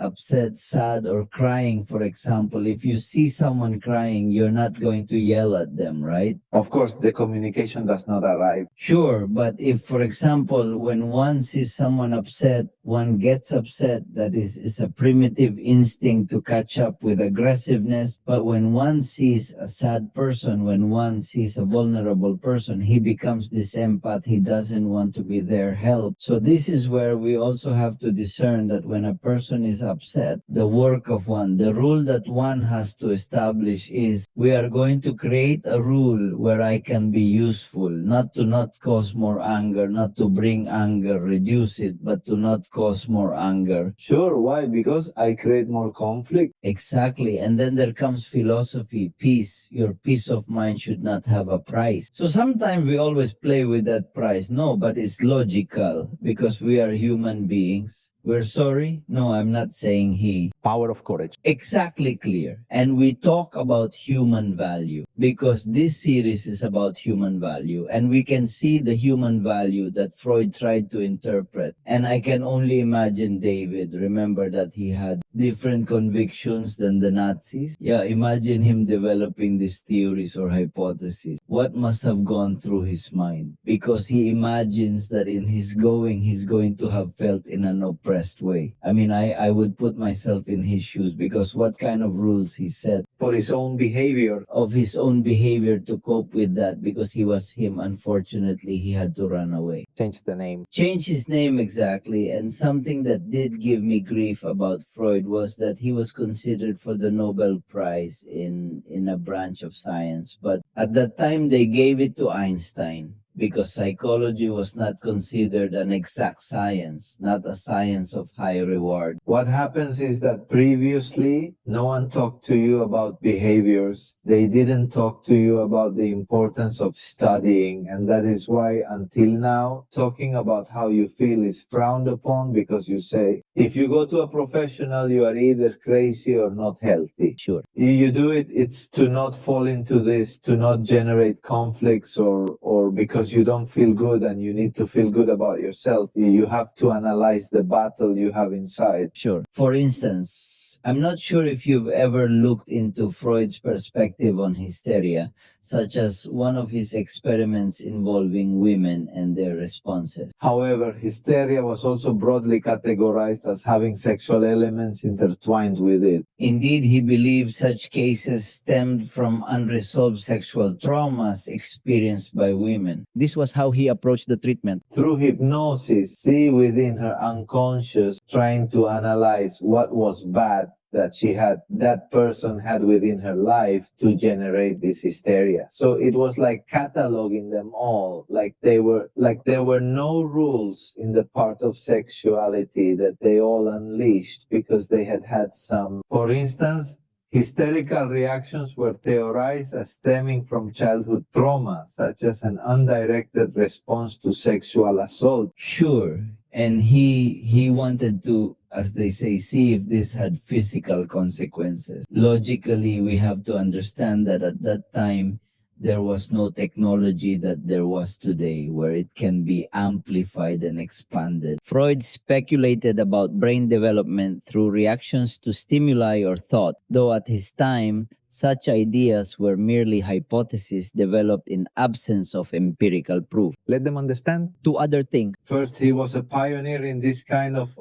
sad, or crying, for example, if you see someone crying, you're not going to yell at them, right? Of course, the communication does not arrive. Sure, but if, for example, when one sees someone upset, one gets upset, that is a primitive instinct to catch up with aggressiveness. But when one sees a sad person, when one sees a vulnerable person, he becomes this empath. He doesn't want to be their help. So this is where we also have to discern that when a person is upset, the work of one, the rule that one has to establish is we are going to create a rule where I can be useful, not to not cause more anger, not to bring anger, reduce it, but to not cause more anger. Sure, why? Because I create more conflict. Exactly. And then there comes philosophy, peace. Your peace of mind should not have a price. So sometimes we always play with that price. No, but it's logical because we are human beings. We're sorry? No, I'm not saying he. Power of courage. Exactly clear. And we talk about human value because this series is about human value, and we can see the human value that Freud tried to interpret. And I can only imagine David. Remember that he had different convictions than the Nazis? Yeah, imagine him developing these theories or hypotheses. What must have gone through his mind? Because he imagines that in his going, he's going to have felt in an oppressed way. I mean, I would put myself in his shoes because what kind of rules he set For his own behavior. of his own behavior to cope with that, because he was him, unfortunately, he had to run away. Change the name. Change his name exactly. And something that did give me grief about Freud was that he was considered for the Nobel Prize in a branch of science. But at that time, they gave it to Einstein because psychology was not considered an exact science, not a science of high reward. What happens is that previously no one talked to you about behaviors. They didn't talk to you about the importance of studying. And that is why until now, talking about how you feel is frowned upon because you say, if you go to a professional, you are either crazy or not healthy. Sure. You do it, it's to not fall into this, to not generate conflicts or because you don't feel good and you need to feel good about yourself. You have to analyze the battle you have inside. Sure. For instance, I'm not sure if you've ever looked into Freud's perspective on hysteria, such as one of his experiments involving women and their responses. However, hysteria was also broadly categorized as having sexual elements intertwined with it. Indeed, he believed such cases stemmed from unresolved sexual traumas experienced by women. This was how he approached the treatment. Through hypnosis, see within her unconscious, trying to analyze what was bad that person had within her life to generate this hysteria. So it was like cataloging them all, like there were no rules in the part of sexuality that they all unleashed because they had some. For instance, hysterical reactions were theorized as stemming from childhood trauma, such as an undirected response to sexual assault. Sure. And he wanted to, as they say, see if this had physical consequences. Logically, we have to understand that at that time, there was no technology that there was today where it can be amplified and expanded. Freud speculated about brain development through reactions to stimuli or thought, though at his time, such ideas were merely hypotheses developed in absence of empirical proof. Let them understand. Two other things. First, he was a pioneer in this kind of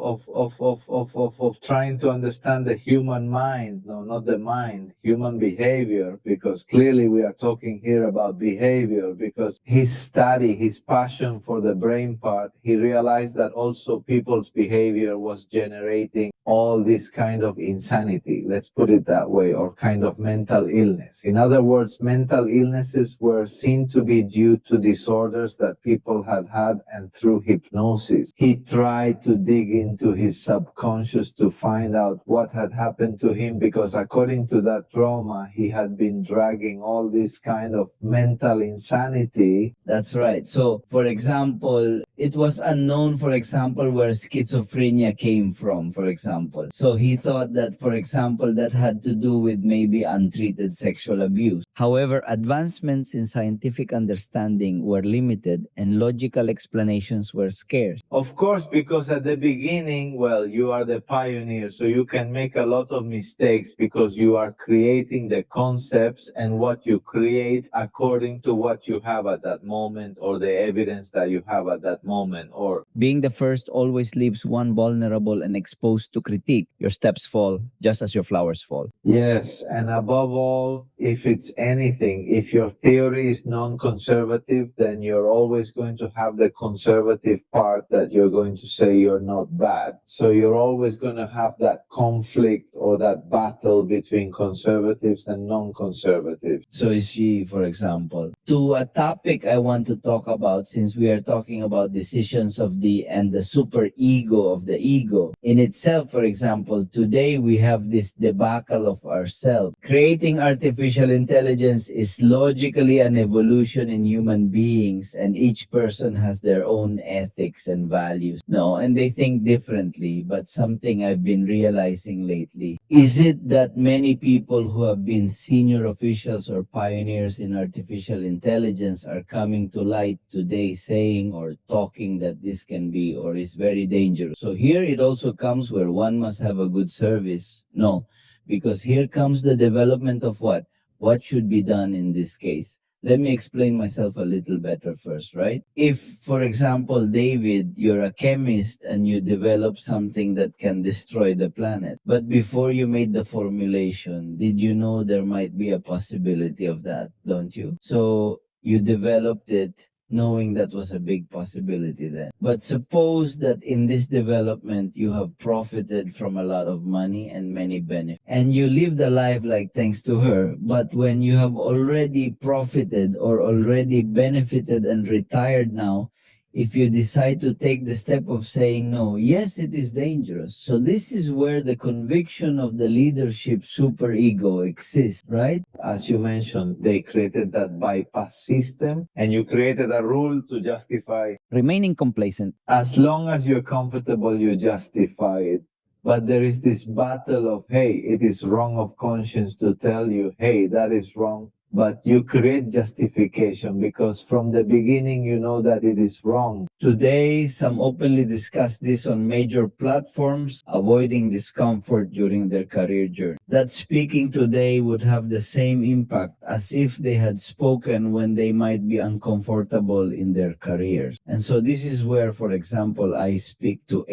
trying to understand the human mind. No, not the mind, human behavior, because clearly we are talking here about behavior, because his study, his passion for the brain part, he realized that also people's behavior was generating all this kind of insanity, let's put it that way, or kind of mental mental illness. In other words, mental illnesses were seen to be due to disorders that people had had, and through hypnosis, he tried to dig into his subconscious to find out what had happened to him, because according to that trauma, he had been dragging all this kind of mental insanity. That's right. So, for example, it was unknown, for example, where schizophrenia came from, for example. So he thought that, for example, that had to do with maybe untreated sexual abuse. However, advancements in scientific understanding were limited and logical explanations were scarce. Of course, because at the beginning, well, you are the pioneer, so you can make a lot of mistakes because you are creating the concepts and what you create according to what you have at that moment, or the evidence that you have at that moment. Or Being the first always leaves one vulnerable and exposed to critique. Your steps fall just as your flowers fall. yes, and above all, if it's anything, if your theory is non-conservative, then you're always going to have the conservative part that you're going to say you're not bad. So you're always going to have that conflict or that battle between conservatives and non-conservatives. So is she, for example. To a topic I want to talk about, since we are talking about decisions of the and the super ego of the ego. In itself, for example, today we have this debacle of ourselves. Creating artificial intelligence is logically an evolution in human beings, and each person has their own ethics and values. No, and they think differently, but something I've been realizing lately. Is it that many people who have been senior officials or pioneers in artificial intelligence are coming to light today saying or talking that this can be or is very dangerous? So here it also comes where one must have a good service. No, because here comes the development of what? What should be done in this case? Let me explain myself a little better first, right? If, for example, David, you're a chemist and you develop something that can destroy the planet, but before you made the formulation, did you know there might be a possibility of that, don't you? So you developed it knowing that was a big possibility then. But suppose that in this development you have profited from a lot of money and many benefits, and you lived a life like thanks to her, but when you have already profited or already benefited and retired now, if you decide to take the step of saying no, yes, it is dangerous. So this is where the conviction of the leadership superego exists, right? As you mentioned, they created that bypass system, and you created a rule to justify. Remaining complacent. As long as you're comfortable, you justify it. But there is this battle of, hey, it is wrong of conscience to tell you, hey, that is wrong. But you create justification because from the beginning you know that it is wrong. Today, some openly discuss this on major platforms, avoiding discomfort during their career journey. That speaking today would have the same impact as if they had spoken when they might be uncomfortable in their careers. And so this is where, for example, I speak to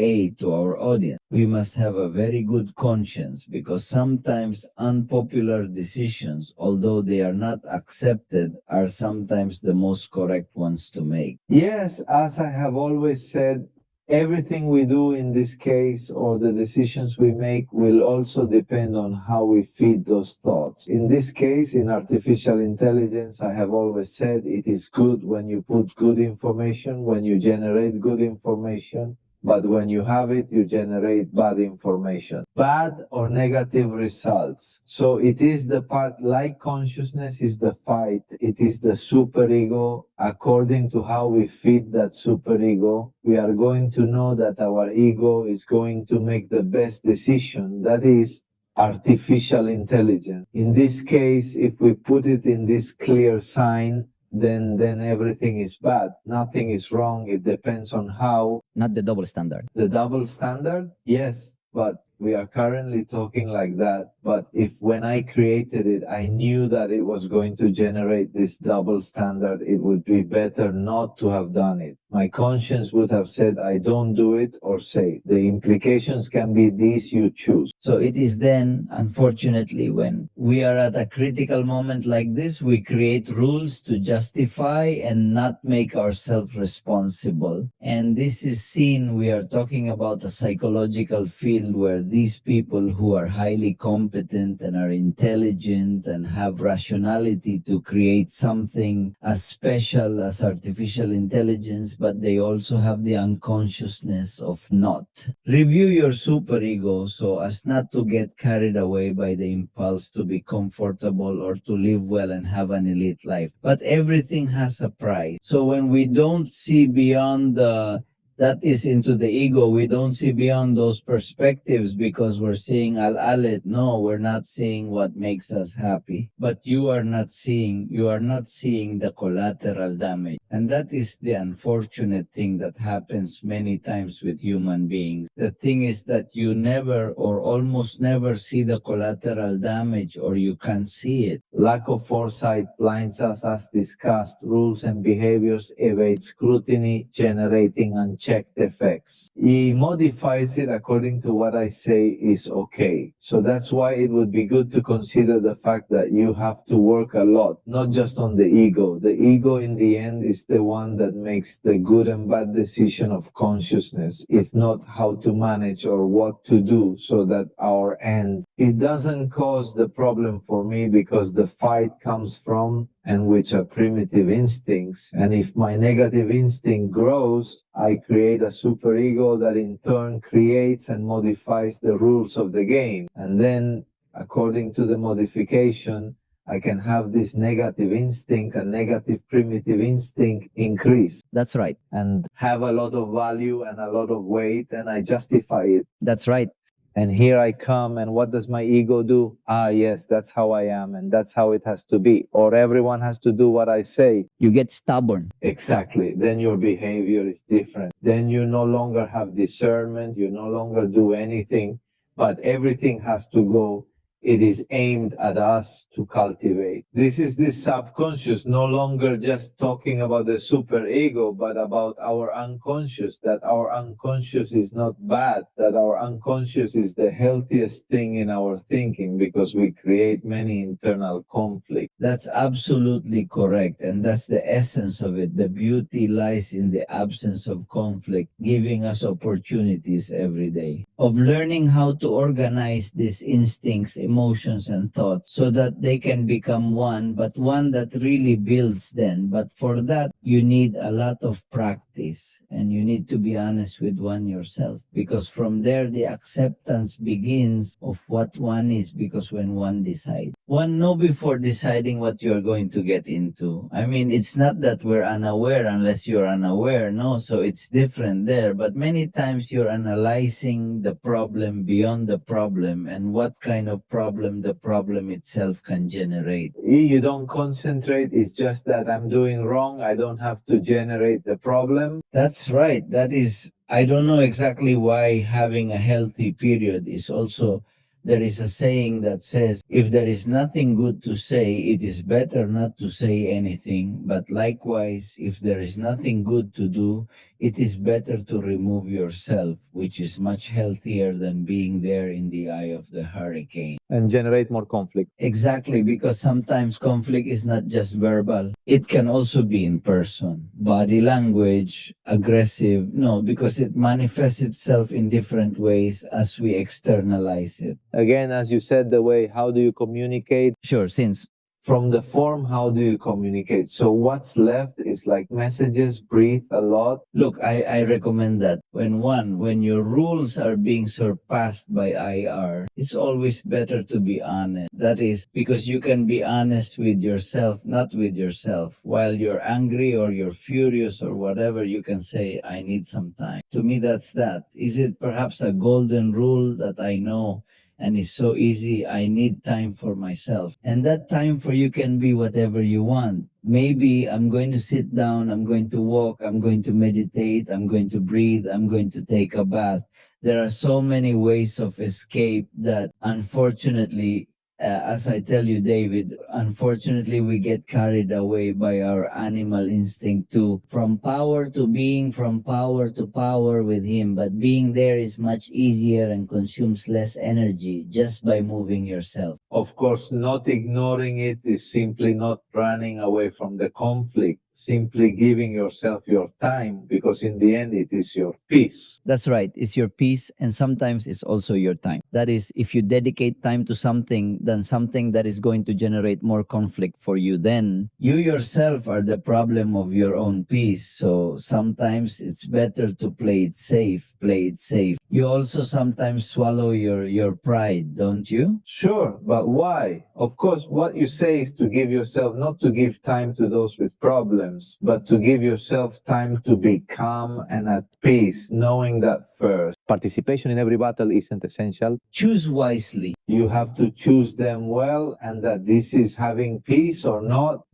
our audience. We must have a very good conscience because sometimes unpopular decisions, although they are not accepted, are sometimes the most correct ones to make. Yes, as I have always said, everything we do in this case or the decisions we make will also depend on how we feed those thoughts. In this case, in artificial intelligence, I have always said it is good when you put good information, when you generate good information. But when you have it, you generate bad information, bad or negative results. So it is the part, like consciousness is the fight. It is the superego. According to how we feed that superego, we are going to know that our ego is going to make the best decision. That is artificial intelligence. In this case, if we put it in this clear sign, then everything is bad. Nothing is wrong. It depends on how. Not the double standard. The double standard? Yes, but we are currently talking like that. But if when I created it, I knew that it was going to generate this double standard, it would be better not to have done it. My conscience would have said, I don't do it, or say, the implications can be these, you choose. So it is then, unfortunately, when we are at a critical moment like this, we create rules to justify and not make ourselves responsible. And this is seen, we are talking about a psychological field where these people who are highly competent and are intelligent and have rationality to create something as special as artificial intelligence, but they also have the unconsciousness of not. Review your superego so as not to get carried away by the impulse to be comfortable or to live well and have an elite life. But everything has a price. So when we don't see beyond that is into the ego. We don't see beyond those perspectives because we're seeing al-alit. No, we're not seeing what makes us happy. But you are not seeing the collateral damage. And that is the unfortunate thing that happens many times with human beings. The thing is that you never or almost never see the collateral damage, or you can't see it. Lack of foresight blinds us as discussed. Rules and behaviors evade scrutiny, generating unchecked effects. He modifies it according to what I say is okay. So that's why it would be good to consider the fact that you have to work a lot, not just on the ego. The ego in the end is the one that makes the good and bad decision of consciousness, if not how to manage or what to do so that our end. It doesn't cause the problem for me because the fight comes from and which are primitive instincts. And if my negative instinct grows, I create a superego that in turn creates and modifies the rules of the game. And then, according to the modification, I can have this negative instinct and negative primitive instinct increase. That's right. And have a lot of value and a lot of weight, and I justify it. That's right. And here I come, and what does my ego do? Ah, yes, that's how I am, and that's how it has to be. Or everyone has to do what I say. You get stubborn. Exactly. Then your behavior is different. Then you no longer have discernment. You no longer do anything, but everything has to go. It is aimed at us to cultivate. This is the subconscious, no longer just talking about the superego, but about our unconscious, that our unconscious is not bad, that our unconscious is the healthiest thing in our thinking because we create many internal conflicts. That's absolutely correct. And that's the essence of it. The beauty lies in the absence of conflict, giving us opportunities every day of learning how to organize these instincts, emotions, and thoughts so that they can become one, but one that really builds them. But for that, you need a lot of practice, and you need to be honest with one yourself, because from there, the acceptance begins of what one is, because when one decides, one know before deciding what you're going to get into. I mean, it's not that we're unaware unless you're unaware, no, so it's different there. But many times you're analyzing the problem beyond the problem and what kind of problem the problem itself can generate. You don't concentrate, it's just that I'm doing wrong, I don't have to generate the problem. That's right. That is, I don't know exactly why having a healthy period is also. There is a saying that says, if there is nothing good to say, it is better not to say anything. But likewise, if there is nothing good to do, it is better to remove yourself, which is much healthier than being there in the eye of the hurricane. And generate more conflict. Exactly, because sometimes conflict is not just verbal. It can also be in person. Body language, aggressive, no, because it manifests itself in different ways as we externalize it. Again, as you said, the way, how do you communicate? Sure, since From the form, how do you communicate? So what's left is like messages, breathe a lot. look, I recommend that when your rules are being surpassed by IR, it's always better to be honest. That is because you can be honest with yourself, not with yourself. While you're angry or you're furious or whatever, you can say, I need some time. To me, that's that. Is it perhaps a golden rule that I know? And it's so easy. I need time for myself. And that time for you can be whatever you want. Maybe I'm going to sit down, I'm going to walk, I'm going to meditate, I'm going to breathe, I'm going to take a bath. There are so many ways of escape that unfortunately, as I tell you, David, unfortunately, we get carried away by our animal instinct to from power to being, from power to power with him. But being there is much easier and consumes less energy just by moving yourself. Of course, not ignoring it is simply not running away from the conflict. simply giving yourself your time, because in the end it is your peace. That's right. It's your peace, and sometimes it's also your time. That is, if you dedicate time to something, then something that is going to generate more conflict for you, then you yourself are the problem of your own peace. So sometimes it's better to play it safe, play it safe. You also sometimes swallow your pride, don't you? Sure, but why? Of course, what you say is to give yourself, not to give time to those with problems, but to give yourself time to be calm and at peace, knowing that first. Participation in every battle isn't essential. Choose wisely. You have to choose them well, and that this is having peace or not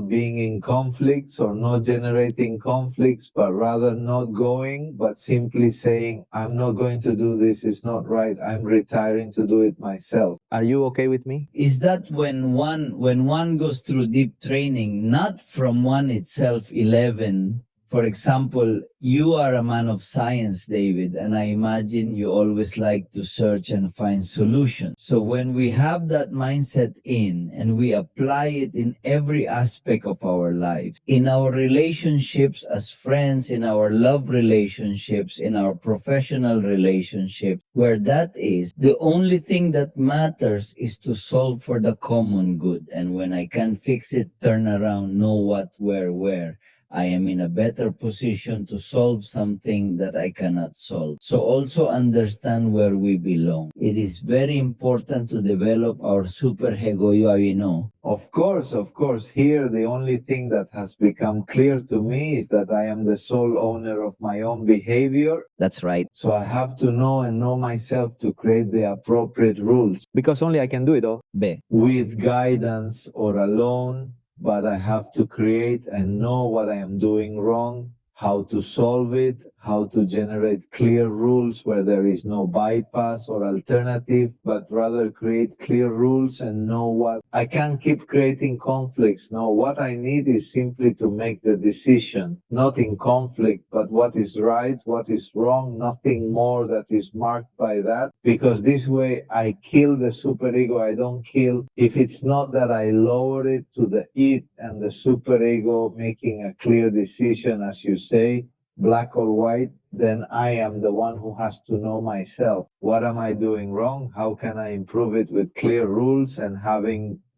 being in conflicts or not generating conflicts, but rather not going, but simply saying, I'm not going to do this, it's not right, I'm retiring to do it myself. Are you okay with me? Is that when one goes through deep training, not from one itself 11. For example, you are a man of science, David, and I imagine you always like to search and find solutions. So when we have that mindset in and we apply it in every aspect of our lives, in our relationships as friends, in our love relationships, in our professional relationships, where that is, the only thing that matters is to solve for the common good. And when I can fix it, turn around, know what, where. I am in a better position to solve something that I cannot solve. So also understand where we belong. It is very important to develop our superego, you know. Of course. Here, the only thing that has become clear to me is that I am the sole owner of my own behavior. That's right. So I have to know and know myself to create the appropriate rules. Because only I can do it, oh. B. With guidance or alone, but I have to create and know what I am doing wrong, how to solve it, how to generate clear rules where there is no bypass or alternative, but rather create clear rules and know what. I can't keep creating conflicts. No, what I need is simply to make the decision, not in conflict, but what is right, what is wrong, nothing more that is marked by that, because this way I kill the superego. I don't kill. If it's not that I lower it to the it and the superego making a clear decision, as you say, black or white, then I am the one who has to know myself. What am I doing wrong? How can I improve it with clear rules? And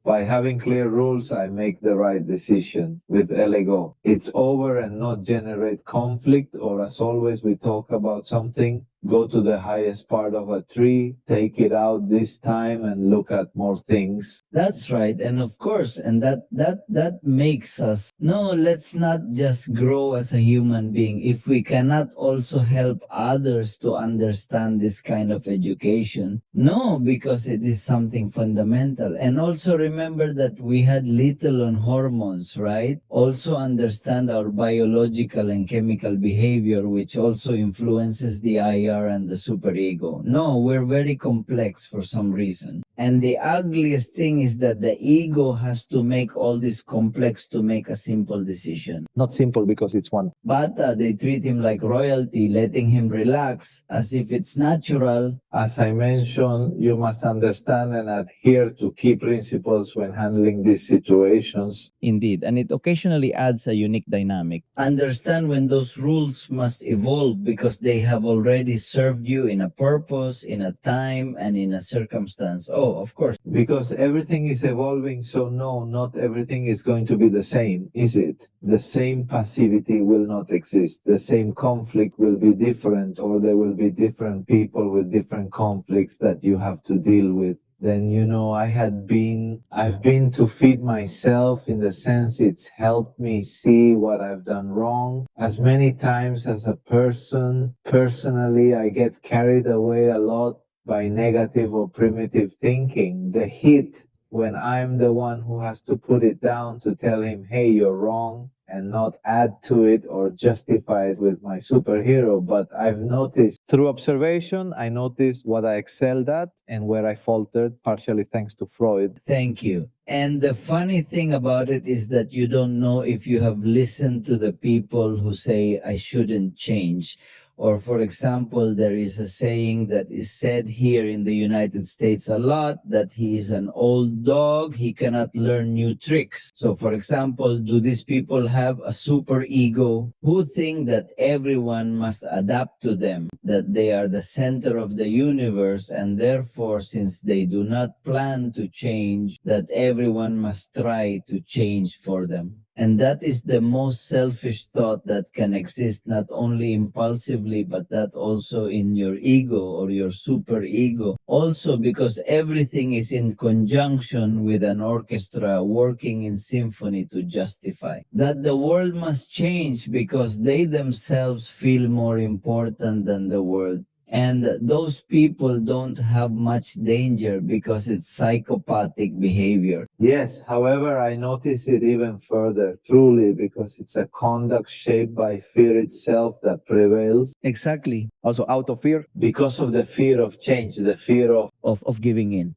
by having clear rules, I make the right decision with Elego. It's over and not generate conflict, or as always, we talk about something, go to the highest part of a tree, take it out this time and look at more things. That's right. And of course, and that makes us, no, let's not just grow as a human being if we cannot also help others to understand this kind of education. No, because it is something fundamental. And also remember that we had little on hormones, right? Also understand our biological and chemical behavior, which also influences the IR and the superego. No, we're very complex for some reason. And the ugliest thing is that the ego has to make all this complex to make a simple decision. Not simple because it's one. But they treat him like royalty, letting him relax as if it's natural. As I mentioned, you must understand and adhere to key principles when handling these situations. Indeed, and it occasionally adds a unique dynamic. Understand when those rules must evolve because they have already served you in a purpose, in a time, and in a circumstance. Oh, of course. Because everything is evolving, so no, not everything is going to be the same, is it? The same passivity will not exist. The same conflict will be different, or there will be different people with different conflicts that you have to deal with. Then, I've been to feed myself, in the sense it's helped me see what I've done wrong. As many times as a person, personally, I get carried away a lot by negative or primitive thinking. The hit, when I'm the one who has to put it down to tell him, hey, you're wrong, and not add to it or justify it with my superhero. But I've noticed, through observation, I noticed what I excelled at and where I faltered, partially thanks to Freud. Thank you. And the funny thing about it is that you don't know if you have listened to the people who say, I shouldn't change, Or, for example, there is a saying that is said here in the United States a lot that he is an old dog, he cannot learn new tricks. So, for example, do these people have a super ego who think that everyone must adapt to them, that they are the center of the universe, and therefore, since they do not plan to change, that everyone must try to change for them? And that is the most selfish thought that can exist, not only impulsively, but that also in your ego or your super ego. Also, because everything is in conjunction with an orchestra working in symphony to justify that the world must change because they themselves feel more important than the world. And those people don't have much danger because it's psychopathic behavior. Yes, however, I notice it even further, truly, because it's a conduct shaped by fear itself that prevails. Exactly. Also, out of fear. Because of the fear of change, the fear Of giving in.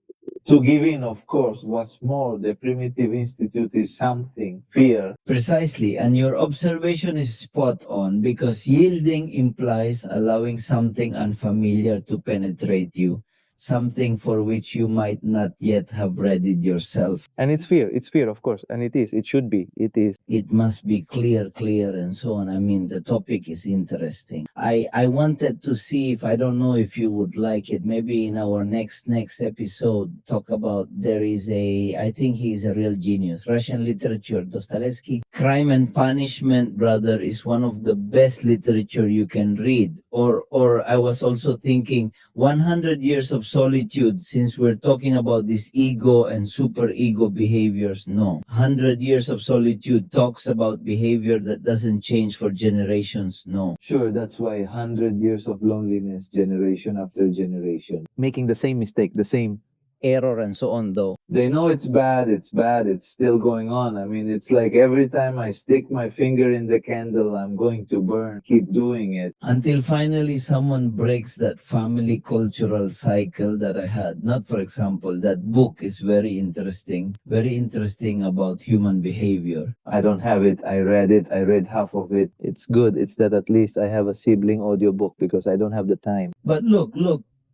to give in, of course. What's more, the primitive institute is something, fear. Precisely, and your observation is spot on because yielding implies allowing something unfamiliar to penetrate you, something for which you might not yet have readied yourself. And it's fear, of course. And it should be, it is. It must be clear, and so on. I mean, the topic is interesting. I wanted to see if, I don't know if you would like it, maybe in our next episode, talk about, there is I think he's a real genius, Russian literature, Dostoevsky. Crime and Punishment, brother, is one of the best literature you can read. Or I was also thinking 100 Years of Solitude, since we're talking about this ego and super ego behaviors. No, 100 Years of Solitude talks about behavior that doesn't change for generations. No. Sure, that's why 100 years of loneliness, generation after generation. Making the same mistake, the same Error and so on, though. They know it's bad, it's still going on. I mean, it's like every time I stick my finger in the candle, I'm going to burn. Keep doing it. Until finally someone breaks that family cultural cycle that I had. Not, for example, that book is very interesting about human behavior. I don't have it. I read half of it. It's good. It's that at least I have a sibling audiobook because I don't have the time. But look,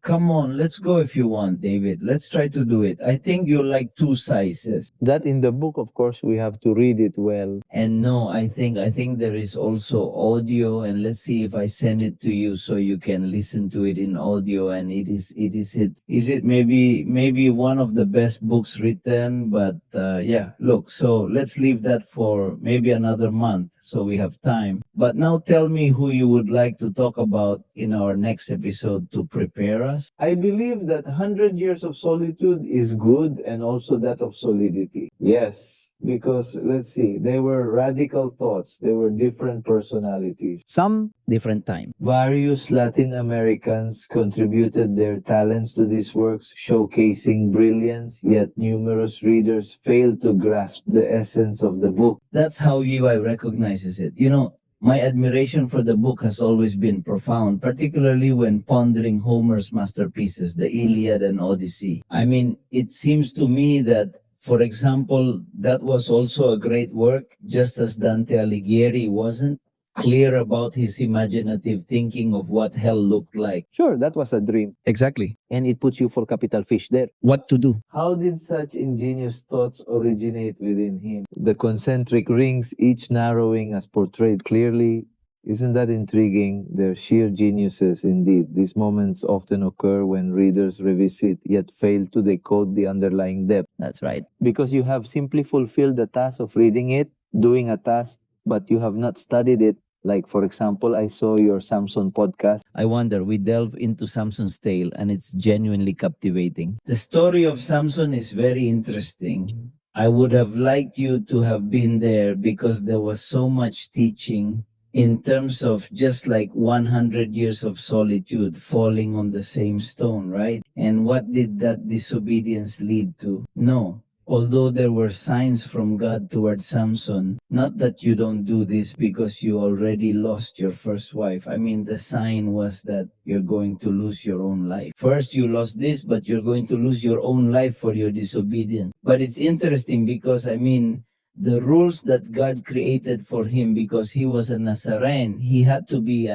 come on, let's go if you want, David. Let's try to do it. I think you like two sizes. That in the book, of course, we have to read it well. And no, I think there is also audio, and let's see if I send it to you so you can listen to it in audio. And is it maybe one of the best books written, but yeah, look, so let's leave that for maybe another month so we have time. But now tell me who you would like to talk about in our next episode to prepare us. I believe that 100 years of solitude is good, and also that of solidity. Yes, because let's see, they were radical thoughts. They were different personalities. Some Different time. Various Latin Americans contributed their talents to these works, showcasing brilliance, yet numerous readers failed to grasp the essence of the book. That's how UI recognizes it. You know, my admiration for the book has always been profound, particularly when pondering Homer's masterpieces, the Iliad and Odyssey. I mean, it seems to me that, for example, that was also a great work, just as Dante Alighieri wasn't clear about his imaginative thinking of what hell looked like. Sure, that was a dream. Exactly. And it puts you for capital fish there. What to do? How did such ingenious thoughts originate within him? The concentric rings, each narrowing as portrayed clearly. Isn't that intriguing? They're sheer geniuses indeed. These moments often occur when readers revisit yet fail to decode the underlying depth. That's right. Because you have simply fulfilled the task of reading it, doing a task, but you have not studied it. Like, for example, I saw your Samson podcast. I wonder, we delve into Samson's tale and it's genuinely captivating. The story of Samson is very interesting. I would have liked you to have been there because there was so much teaching in terms of just like 100 years of solitude falling on the same stone, right? And what did that disobedience lead to? No. Although there were signs from God toward Samson, not that you don't do this because you already lost your first wife. I mean, the sign was that you're going to lose your own life. First, you lost this, but you're going to lose your own life for your disobedience. But it's interesting because, I mean, The rules that God created for him because he was a Nazarene, he had to be,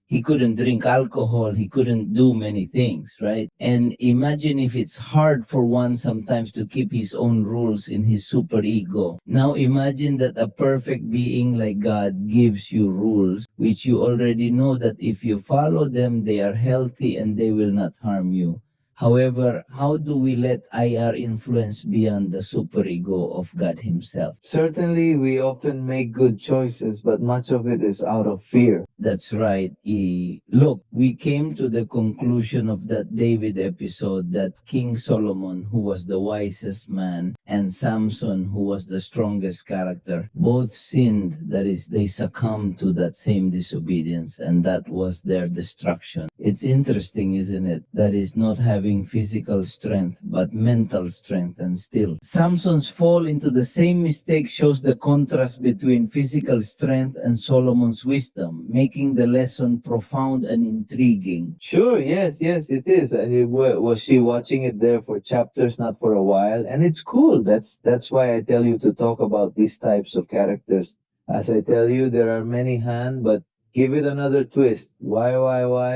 he couldn't drink alcohol, he couldn't do many things, right? And imagine if it's hard for one sometimes to keep his own rules in his superego. Now imagine that a perfect being like God gives you rules, which you already know that if you follow them, they are healthy and they will not harm you. However, how do we let IR influence beyond the superego of God Himself? Certainly, we often make good choices, but much of it is out of fear. That's right. Look, we came to the conclusion of that David episode that King Solomon, who was the wisest man, and Samson, who was the strongest character, both sinned. That is, they succumbed to that same disobedience, and that was their destruction. It's interesting, isn't it? That is not having physical strength, but mental strength, and still. Samson's fall into the same mistake shows the contrast between physical strength and Solomon's wisdom, making the lesson profound and intriguing. Sure, yes, it is. And was she watching it there for chapters, not for a while? And it's cool. That's why I tell you to talk about these types of characters. As I tell you, there are many Han, but give it another twist. Why?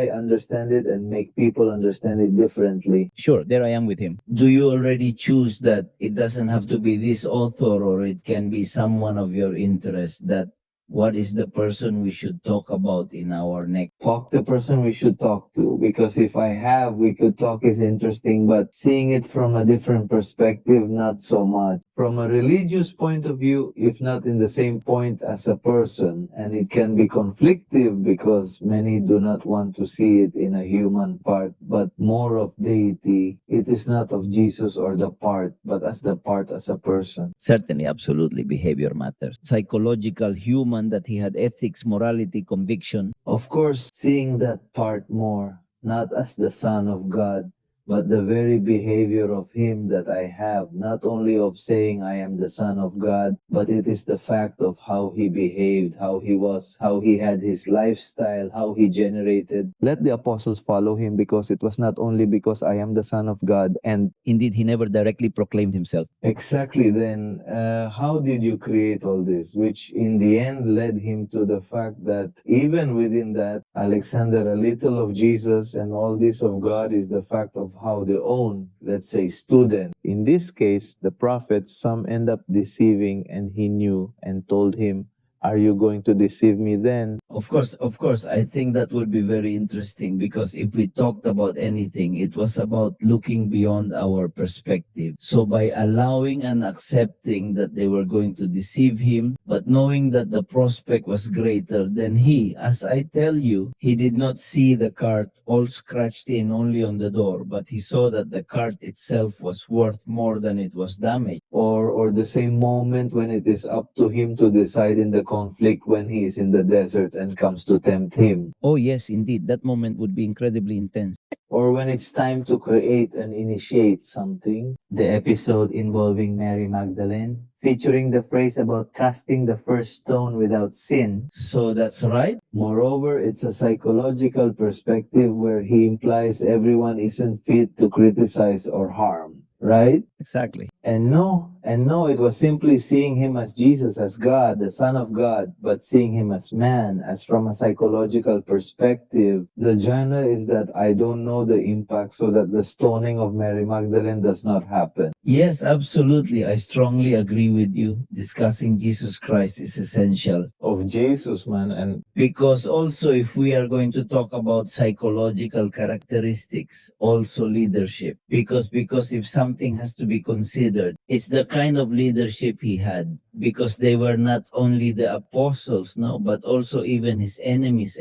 Understand it and make people understand it differently. Sure, there I am with him. Do you already choose that it doesn't have to be this author or it can be someone of your interest? That what is the person we should talk about in our next? Talk the person we should talk to, because if I have we could talk is interesting, but seeing it from a different perspective, not so much. From a religious point of view, if not in the same point as a person, and it can be conflictive because many do not want to see it in a human part, but more of deity. It is not of Jesus or the part, but as the part as a person. Certainly, absolutely, behavior matters. Psychological, human, that he had ethics, morality, conviction. Of course, seeing that part more, not as the Son of God, but the very behavior of Him that I have, not only of saying I am the Son of God, but it is the fact of how He behaved, how He was, how He had His lifestyle, how He generated. Let the apostles follow Him, because it was not only because I am the Son of God, and Indeed, he never directly proclaimed himself. exactly then, how did you create all this? Which in the end led him to the fact that even within that, Alexander, a little of Jesus and all this of God is the fact of how the own, let's say, student. In this case, the prophets, some end up deceiving, and he knew and told him, are you going to deceive me then? Of course, I think that would be very interesting because if we talked about anything, it was about looking beyond our perspective. So by allowing and accepting that they were going to deceive him, but knowing that the prospect was greater than he, as I tell you, he did not see the cart all scratched in only on the door, but he saw that the cart itself was worth more than it was damaged. Or the same moment when it is up to him to decide in the conflict when he is in the desert and comes to tempt him. Oh yes, indeed, that moment would be incredibly intense. Or when it's time to create and initiate something. The episode involving Mary Magdalene, featuring the phrase about casting the first stone without sin. So that's right. Moreover, it's a psychological perspective where he implies everyone isn't fit to criticize or harm, right? Exactly. And no, it was simply seeing him as Jesus, as God, the Son of God, but seeing him as man, as from a psychological perspective. The genre is that I don't know the impact so that the stoning of Mary Magdalene does not happen. Yes, absolutely. I strongly agree with you. Discussing Jesus Christ is essential. Of Jesus, man, and Because also, if we are going to talk about psychological characteristics, also leadership. Because if something has to be considered, it's the kind of leadership he had. Because they were not only the apostles, no, but also even his enemies.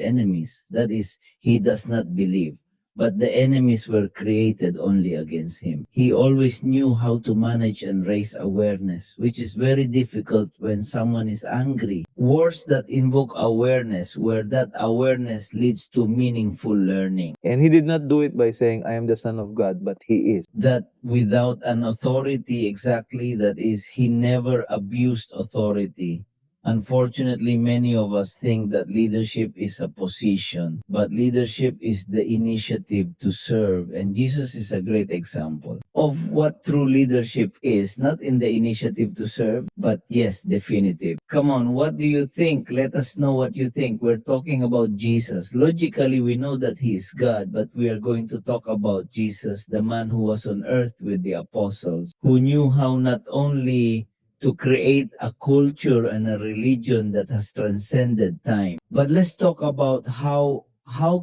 That is, he does not believe. But the enemies were created only against him. He always knew how to manage and raise awareness, which is very difficult when someone is angry. Words that invoke awareness, where that awareness leads to meaningful learning. and he did not do it by saying, I am the Son of God, but he is. That without an authority, exactly, that is, he never abused authority. Unfortunately, many of us think that leadership is a position, but leadership is the initiative to serve. And Jesus is a great example of what true leadership is, not in the initiative to serve, but yes, definitive. Come on, what do you think? Let us know what you think. We're talking about Jesus. Logically, we know that he is God, but we are going to talk about Jesus, the man who was on earth with the apostles, who knew how not only to create a culture and a religion that has transcended time. But let's talk about how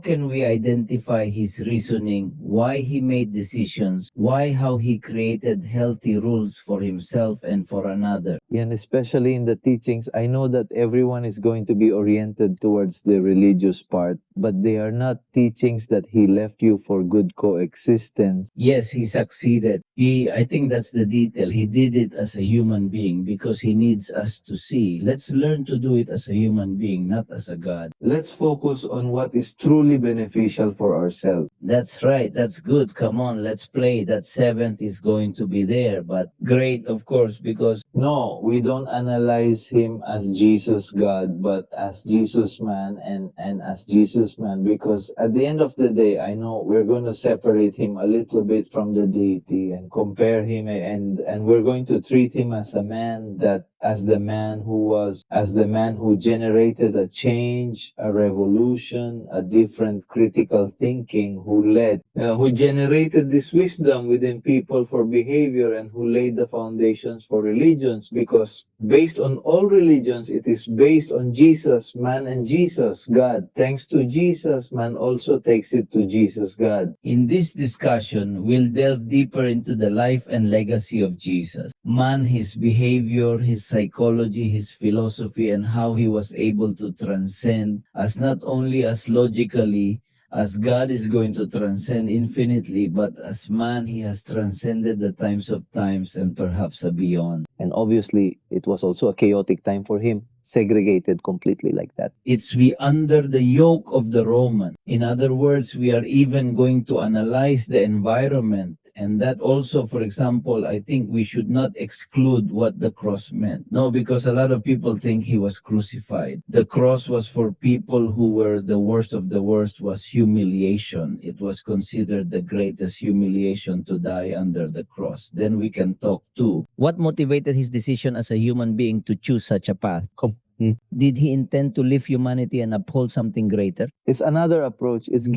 can we identify his reasoning, why he made decisions, how he created healthy rules for himself and for another. And especially in the teachings, I know that everyone is going to be oriented towards the religious part, but they are not teachings that he left you for good coexistence. Yes, he succeeded. I think that's the detail. He did it as a human being because he needs us to see. Let's learn to do it as a human being, not as a God. Let's focus on what is truly beneficial for ourselves. That's right. That's good. Come on, let's play. That seventh is going to be there, but great, of course, because No, we don't analyze him as Jesus God, but as Jesus man and as Jesus man, because at the end of the day, I know we're going to separate him a little bit from the deity and compare him, and we're going to treat him as a man, that as the man who was, as the man who generated a change, a revolution, a different critical thinking, who generated this wisdom within people for behavior, and who laid the foundations for religions, because based on all religions, it is based on Jesus, man, and Jesus, God. Thanks to Jesus, man also takes it to Jesus, God. in this discussion, we'll delve deeper into the life and legacy of Jesus. Man, his behavior, his psychology, his philosophy, and how he was able to transcend as not only as logically, as God is going to transcend infinitely, but as man, he has transcended the times of times and perhaps a beyond. And obviously, it was also a chaotic time for him, segregated completely like that. It's we under the yoke of the Roman. In other words, we are even going to analyze the environment. And that also, for example, I think we should not exclude what the cross meant. No, because a lot of people think he was crucified. The cross was for people who were the worst of the worst, was humiliation. It was considered the greatest humiliation to die under the cross. Then we can talk too. What motivated his decision as a human being to choose such a path? Did he intend to lift humanity and uphold something greater? It's another approach. It's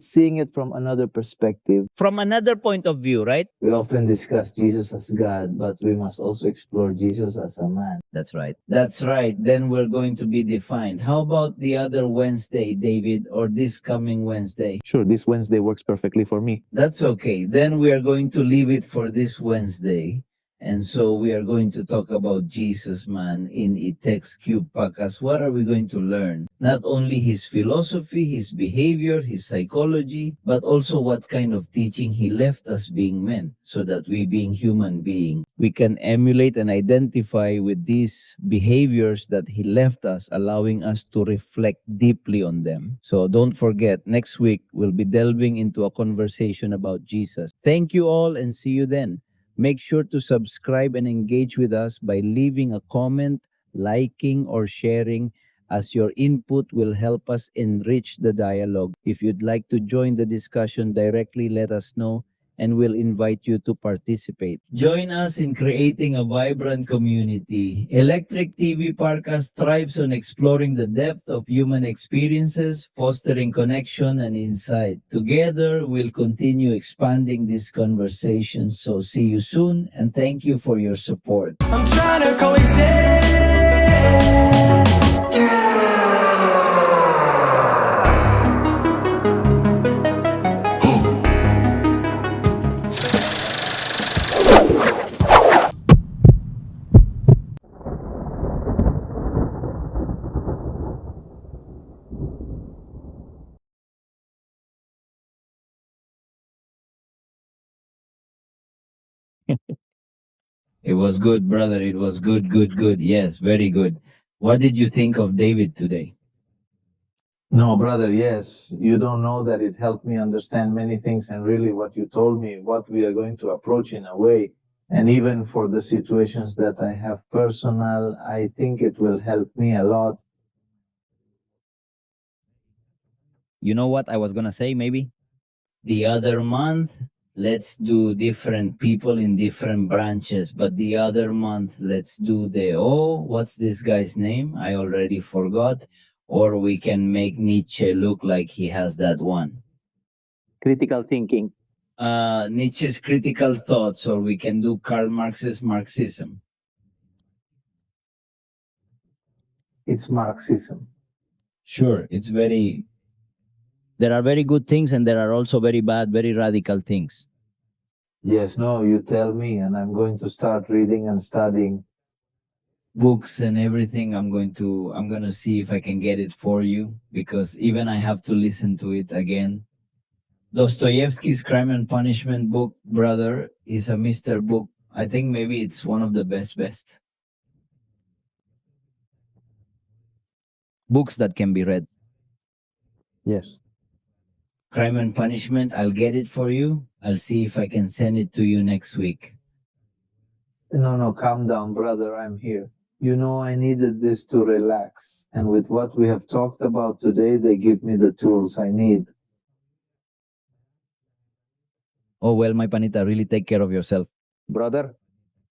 seeing it from another perspective. From another point of view, right? We often discuss Jesus as God, but we must also explore Jesus as a man. That's right. That's right. Then we're going to be defined. How about the other Wednesday, David, or this coming Wednesday? Sure, this Wednesday works perfectly for me. That's okay. Then we are going to leave it for this Wednesday. And so we are going to talk about Jesus, man, in Itex Cube Podcast. What are we going to learn? Not only his philosophy, his behavior, his psychology, but also what kind of teaching he left us being men, so that we being human beings, we can emulate and identify with these behaviors that he left us, allowing us to reflect deeply on them. So don't forget, next week we'll be delving into a conversation about Jesus. Thank you all and see you then. Make sure to subscribe and engage with us by leaving a comment, liking, or sharing, as your input will help us enrich the dialogue. If you'd like to join the discussion directly, let us know and we'll invite you to participate. Join us in creating a vibrant community. Electric TV Podcast thrives on exploring the depth of human experiences, fostering connection and insight. Together, we'll continue expanding this conversation. So see you soon and thank you for your support. I'm trying to coexist. It was good, brother. It was good, good, good. Yes, very good. What did you think of David today? No, brother, yes. You don't know that it helped me understand many things, and really what you told me, what we are going to approach in a way, And even for the situations that I have personal, I think it will help me a lot. You know what I was gonna say, maybe? The other month, let's do different people in different branches, but the other month, let's do what's this guy's name? I already forgot. Or we can make Nietzsche look like he has that one. Critical thinking. Nietzsche's critical thoughts, or we can do Karl Marx's Marxism. It's Marxism. Sure, it's very. There are very good things and there are also very bad, very radical things. Yes, no, you tell me, and I'm going to start reading and studying. Books and everything. I'm gonna see if I can get it for you, because even I have to listen to it again. Dostoevsky's Crime and Punishment book, brother, is a Mr. Book. I think maybe it's one of the best Books that can be read. Yes. Crime and Punishment. I'll get it for you. I'll see if I can send it to you next week. No, calm down, brother, I'm here. You know, I needed this to relax. And with what we have talked about today, they give me the tools I need. Oh, well, my panita, really take care of yourself. Brother.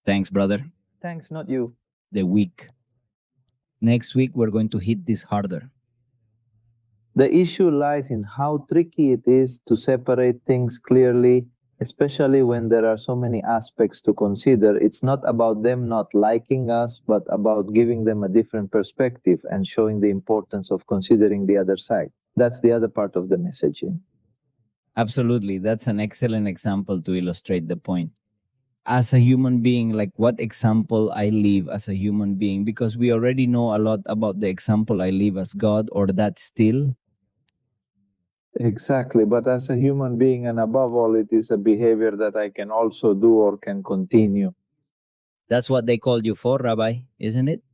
Thanks, brother. Thanks, not you. The week. Next week, we're going to hit this harder. The issue lies in how tricky it is to separate things clearly, especially when there are so many aspects to consider. It's not about them not liking us, but about giving them a different perspective and showing the importance of considering the other side. That's the other part of the messaging. Absolutely. That's an excellent example to illustrate the point. As a human being, like what example I live as a human being, because we already know a lot about the example I live as God or that still. Exactly, but as a human being, and above all, it is a behavior that I can also do or can continue. That's what they called you for, Rabbi, isn't it?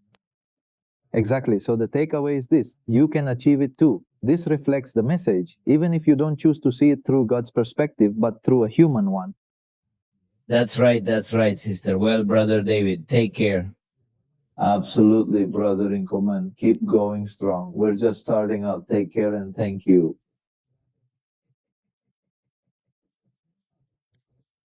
Exactly. So the takeaway is this: you can achieve it too. This reflects the message, even if you don't choose to see it through God's perspective, but through a human one. That's right, sister. Well, brother David, take care. Absolutely, brother in command. Keep going strong. We're just starting out. Take care and thank you.